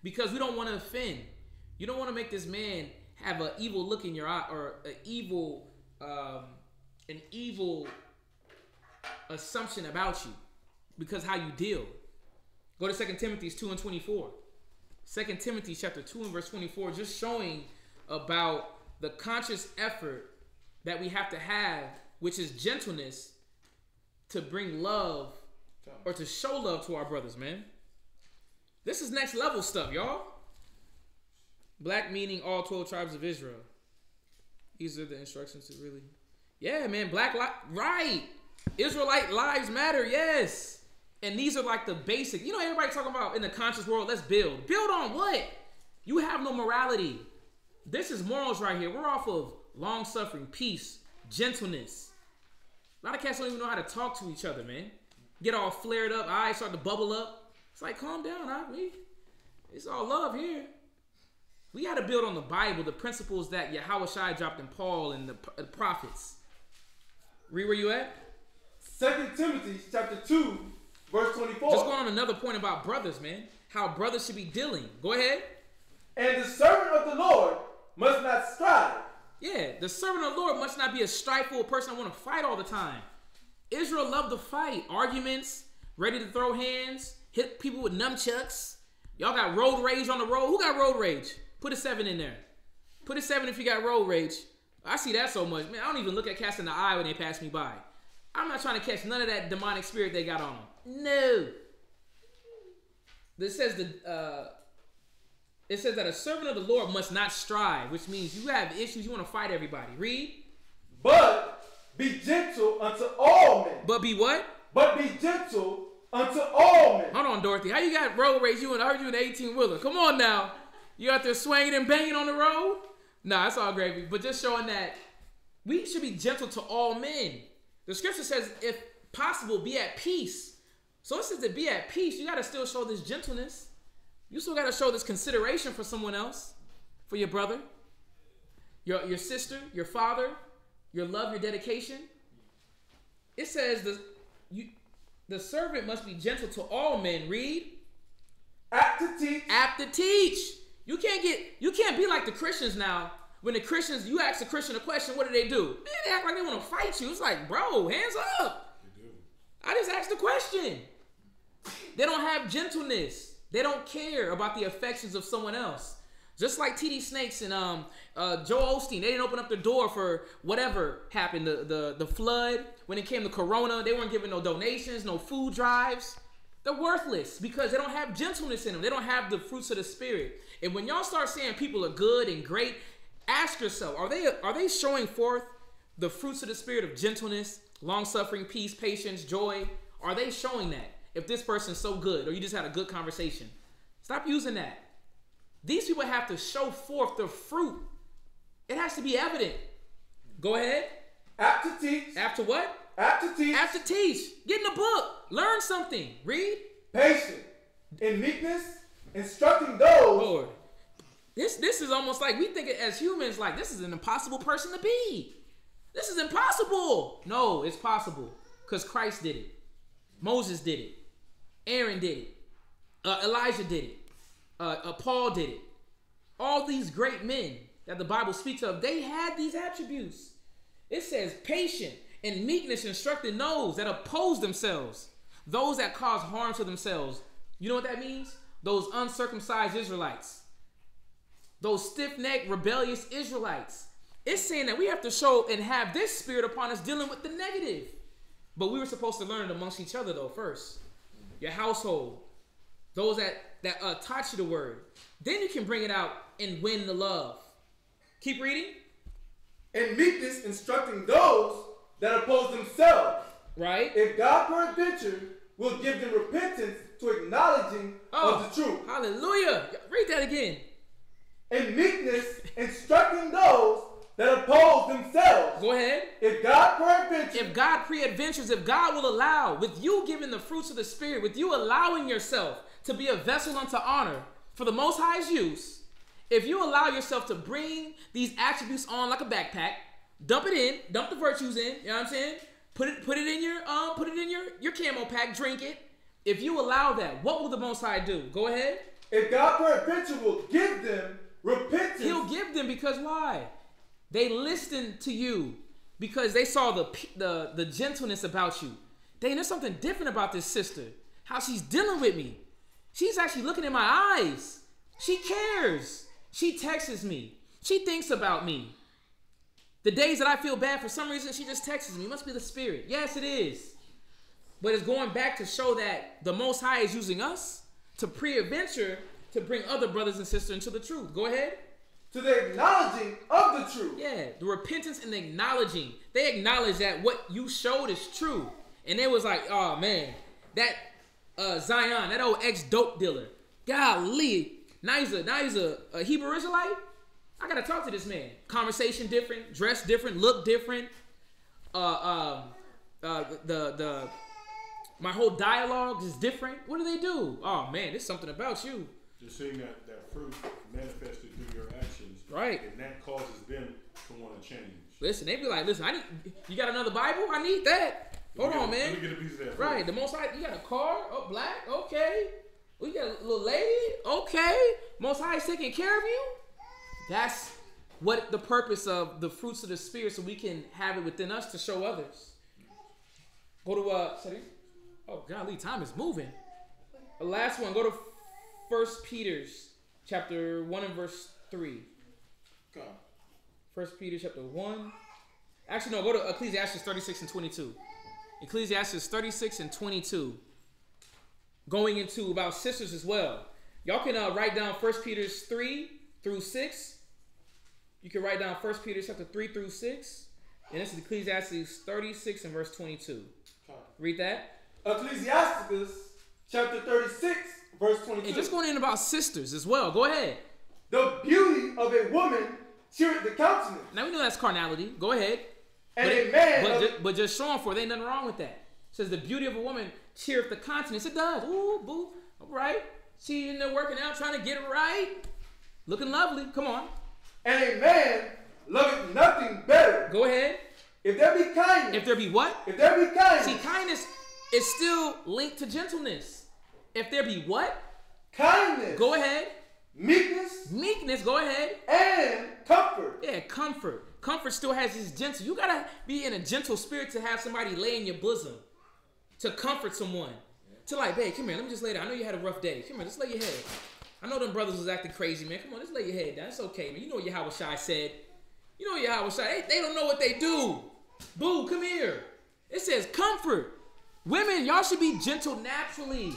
Because we don't want to offend. You don't want to make this man have an evil look in your eye or an evil assumption about you because how you deal. Go to 2 Timothy 2 and 24. 2 Timothy chapter 2 and verse 24, just showing about the conscious effort that we have to have, which is gentleness, to bring love or to show love to our brothers, man. This is next level stuff, y'all. Black meaning all 12 tribes of Israel. These are the instructions to really... Yeah, man, right. Israelite lives matter, yes. And these are like the basic... You know, everybody talking about in the conscious world, let's build. Build on what? You have no morality. This is morals right here. We're off of long-suffering, peace, gentleness. A lot of cats don't even know how to talk to each other, man. Get all flared up, eyes start to bubble up. It's like, calm down, it's all love here. We got to build on the Bible, the principles that Yahushua dropped in Paul and the prophets. Read where you at? 2 Timothy chapter 2, verse 24. Just going on another point about brothers, man. How brothers should be dealing. Go ahead. And the servant of the Lord must not strive. Yeah, the servant of the Lord must not be a strifeful person that want to fight all the time. Israel loved to fight. Arguments, ready to throw hands, hit people with nunchucks. Y'all got road rage on the road. Who got road rage? Put a 7 in there. Put a 7 if you got road rage. I see that so much. Man, I don't even look at cats in the eye when they pass me by. I'm not trying to catch none of that demonic spirit they got on them. No. It says that a servant of the Lord must not strive, which means you have issues, you want to fight everybody. Read. But be gentle unto all men. But be what? But be gentle unto all men. Hold on, Dorothy. How you got road rage? I heard you in the 18-wheeler. Come on now. You out there swinging and banging on the road? Nah, it's all gravy. But just showing that we should be gentle to all men. The scripture says if possible, be at peace. So it says to be at peace, you got to still show this gentleness. You still got to show this consideration for someone else, for your brother, your sister, your father, your love, your dedication. It says the servant must be gentle to all men. Read. Apt to teach. Apt to teach. You can't be like the Christians now. When the Christians, you ask a Christian a question, what do? Man, they act like they want to fight you. It's like, bro, hands up. I just asked the question. They don't have gentleness. They don't care about the affections of someone else. Just like T.D. Snakes and Joel Osteen, they didn't open up the door for whatever happened, the flood. When it came to Corona, they weren't giving no donations, no food drives. They're worthless because they don't have gentleness in them. They don't have the fruits of the Spirit. And when y'all start saying people are good and great, ask yourself, are they showing forth the fruits of the Spirit of gentleness, long-suffering, peace, patience, joy? Are they showing that? If this person's so good or you just had a good conversation. Stop using that. These people have to show forth the fruit. It has to be evident. Go ahead. Apt to teach. Apt to what? Apt to teach. Apt to teach. Get in the book. Learn something. Read. Patient. In meekness. Instructing those. Lord. This is almost like we think it as humans like this is an impossible person to be. This is impossible. No, it's possible because Christ did it. Moses did it. Aaron did it. Elijah did it. Paul did it. All these great men that the Bible speaks of, they had these attributes. It says patient and meekness, instructing those that oppose themselves, those that cause harm to themselves. You know what that means? Those uncircumcised Israelites. Those stiff-necked, rebellious Israelites. It's saying that we have to show and have this spirit upon us dealing with the negative. But we were supposed to learn it amongst each other, though, first. Your household. Those that taught you the word. Then you can bring it out and win the love. Keep reading. In meekness, instructing those that oppose themselves. Right. If God peradventure will give them repentance to acknowledging of the truth. Hallelujah. Read that again. In meekness, instructing those that oppose themselves. Go ahead. If God peradventure. If God peradventures, if God will allow, with you giving the fruits of the Spirit, with you allowing yourself to be a vessel unto honor for the Most High's use, if you allow yourself to bring these attributes on like a backpack, dump it in, dump the virtues in, you know what I'm saying? Put it in your camo pack, drink it. If you allow that, what will the Most High do? Go ahead. If God peradventure will give them repentance. He'll give them because why? They listened to you because they saw the gentleness about you. Dang, there's something different about this sister. How she's dealing with me. She's actually looking in my eyes. She cares. She texts me. She thinks about me. The days that I feel bad, for some reason, she just texts me. It must be the Spirit. Yes, it is. But it's going back to show that the Most High is using us to pre-adventure to bring other brothers and sisters into the truth. Go ahead. To the acknowledging of the truth. Yeah, the repentance and the acknowledging. They acknowledge that what you showed is true. And they was like, oh man, that Zion, that old ex-dope dealer. Golly. Now he's a Hebrew Israelite? I gotta talk to this man. Conversation different, dress different, look different. My whole dialogue is different. What do they do? Oh man, there's something about you. Just seeing that fruit manifested through your actions. Right. And that causes them to want to change. Listen, they be like, listen, you got another Bible? I need that. Hold on, man. Let me get a piece of that. Right, the Most High, you got a car? Oh, black? Okay. We got a little lady? Okay. Most High is taking care of you? That's what the purpose of the fruits of the Spirit, so we can have it within us to show others. Go to, oh, golly, time is moving. The last one, go to 1 Peter chapter 1 and verse 3. Go. 1 Peter chapter 1. Actually, no, go to Ecclesiastes 36 and 22. Ecclesiastes 36 and 22. Going into about sisters as well. Y'all can write down 1 Peter 3 through 6. You can write down 1 Peter chapter 3 through 6. And this is Ecclesiastes 36 and verse 22. Okay. Read that. Ecclesiasticus chapter 36 verse 22. And just going in about sisters as well. Go ahead. The beauty of a woman cheereth the countenance. Now we know that's carnality. Go ahead. And a man but just showing for there ain't nothing wrong with that. says the beauty of a woman cheereth the countenance. It does. Ooh, boo. All right. She in there working out, trying to get it right. Looking lovely. Come on. And a man loveth nothing better. Go ahead. If there be kindness. If there be what? If there be kindness. See, kindness is still linked to gentleness. If there be what? Kindness. Go ahead. Meekness. Meekness. Go ahead. And comfort. Yeah, comfort. Comfort still has this gentle. You got to be in a gentle spirit to have somebody lay in your bosom. To comfort someone. To like, babe, come here. Let me just lay down. I know you had a rough day. Come here. Just lay your head. I know them brothers was acting crazy, man. Come on, just lay your head down. It's okay, man. You know what Yahweh Shai said. You know what Yahweh Shai. They don't know what they do. Boo, come here. It says comfort. Women, y'all should be gentle naturally.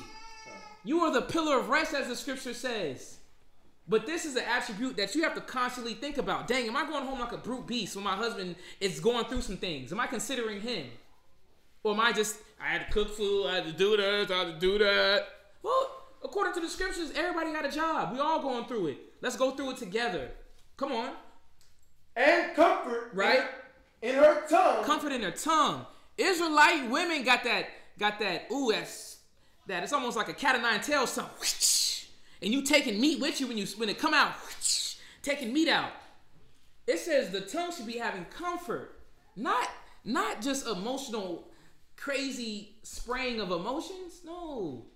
You are the pillar of rest, as the scripture says. But this is an attribute that you have to constantly think about. Dang, am I going home like a brute beast when my husband is going through some things? Am I considering him? Or am I just, I had to cook food, I had to do this, I had to do that. Well, according to the scriptures, everybody got a job. We all going through it. Let's go through it together. Come on. And comfort. Right? In her tongue. Comfort in her tongue. Israelite women got that, ooh, that it's almost like a cat of nine tails, something. And you taking meat with you when it come out. Taking meat out. It says the tongue should be having comfort. Not just emotional, crazy spraying of emotions. No.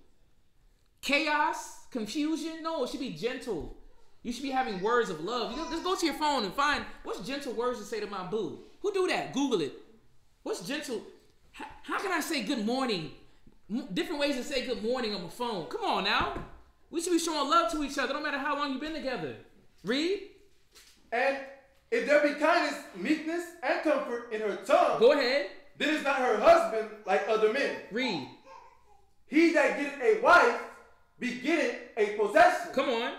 Chaos, confusion. No, it should be gentle. You should be having words of love. You know, just go to your phone and find what's gentle words to say to my boo. Who do that? Google it. What's gentle? How can I say good morning? Different ways to say good morning on my phone. Come on now. We should be showing love to each other no matter how long you've been together. Read. And if there be kindness, meekness, and comfort in her tongue. Go ahead. Then is not her husband like other men. Read. He that getteth a wife begetteth a possession. Come on.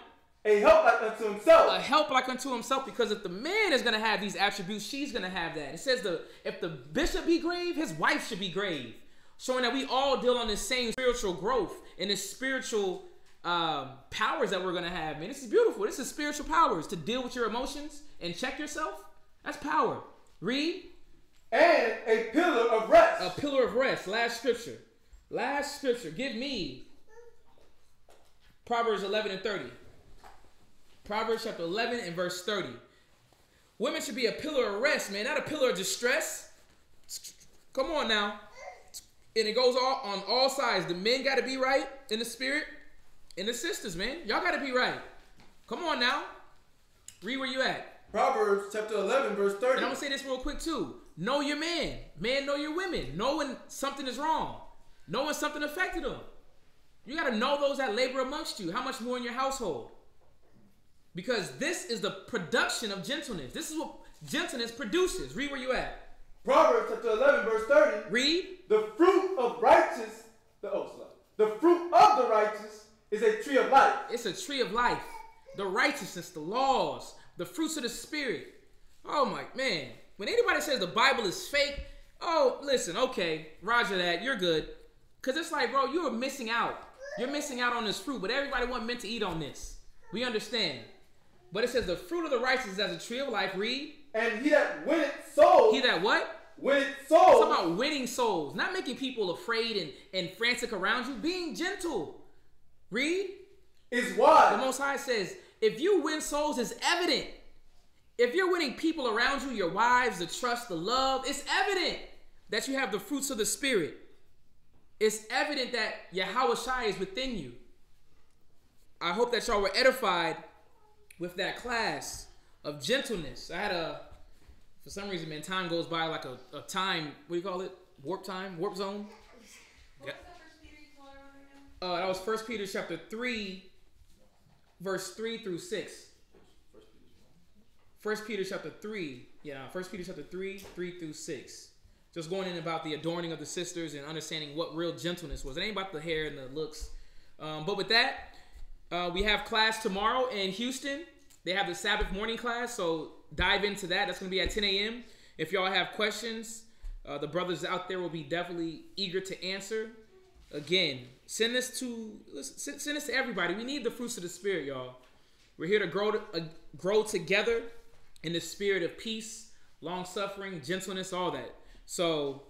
A help like unto himself. A help like unto himself, because if the man is going to have these attributes, she's going to have that. It says if the bishop be grave, his wife should be grave. Showing that we all deal on this same spiritual growth and this spiritual powers that we're going to have. Man, this is beautiful. This is spiritual powers to deal with your emotions and check yourself. That's power. Read. And a pillar of rest. A pillar of rest. Last scripture. Last scripture. Give me Proverbs 11 and 30. Proverbs chapter 11 and verse 30. Women should be a pillar of rest, man. Not a pillar of distress. Come on now. And it goes on all sides. The men got to be right in the spirit. And the sisters, man. Y'all got to be right. Come on now. Read where you at. Proverbs chapter 11 verse 30. And I'm going to say this real quick too. Know your man. Man, know your women. Know when something is wrong. Know when something affected them. You got to know those that labor amongst you. How much more in your household? Because this is the production of gentleness. This is what gentleness produces. Read where you at. Proverbs chapter 11 verse 30. Read. The fruit of righteous, the fruit of the righteous is a tree of life. It's a tree of life. The righteousness, the laws, the fruits of the spirit. Oh my, man. When anybody says the Bible is fake, oh, listen, okay, roger that, you're good. Because it's like, bro, you are missing out. You're missing out on this fruit, but everybody wasn't meant to eat on this. We understand. But it says the fruit of the righteous is as a tree of life. Read. And he that winneth souls. He that what? Winneth souls. It's about winning souls. Not making people afraid and frantic around you. Being gentle. Read. Is wise. The Most High says, if you win souls, it's evident. If you're winning people around you, your wives, the trust, the love, it's evident that you have the fruits of the Spirit. It's evident that Yahweh Shai is within you. I hope that y'all were edified with that class of gentleness. I had for some reason, man, time goes by like a time, what do you call it? Warp time? Warp zone? What was that first Peter you told everyone right now? That was 1 Peter chapter 3, verse 3 through 6. 1 Peter chapter 3. Yeah, 1 Peter chapter 3, 3 through 6. Just going in about the adorning of the sisters and understanding what real gentleness was. It ain't about the hair and the looks. But with that, we have class tomorrow in Houston. They have the Sabbath morning class, so dive into that. That's going to be at 10 a.m. If y'all have questions, the brothers out there will be definitely eager to answer. Again, send this to everybody. We need the fruits of the Spirit, y'all. We're here to grow together in the spirit of peace, long-suffering, gentleness, all that. So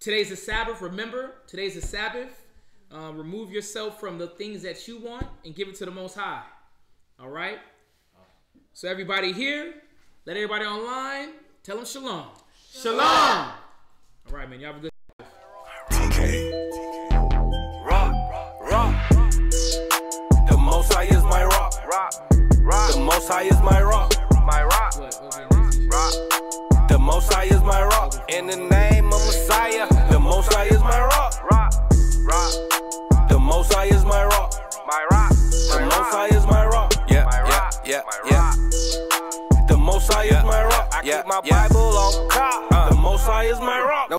Today's the Sabbath. Remember, today's the Sabbath. Remove yourself from the things that you want and give it to the Most High. All right? So everybody here, let everybody online, tell them shalom. Shalom. All right, man. Y'all have a good TK. Rock. The Most High is my rock. The Most High is my rock. My rock. The Most High is my rock. In the name of Messiah, the Most High is my rock. The Most High is my rock. My rock. The Most High is my rock. Yeah. The Most High is my rock. I keep my Bible on top. The Most High is my rock.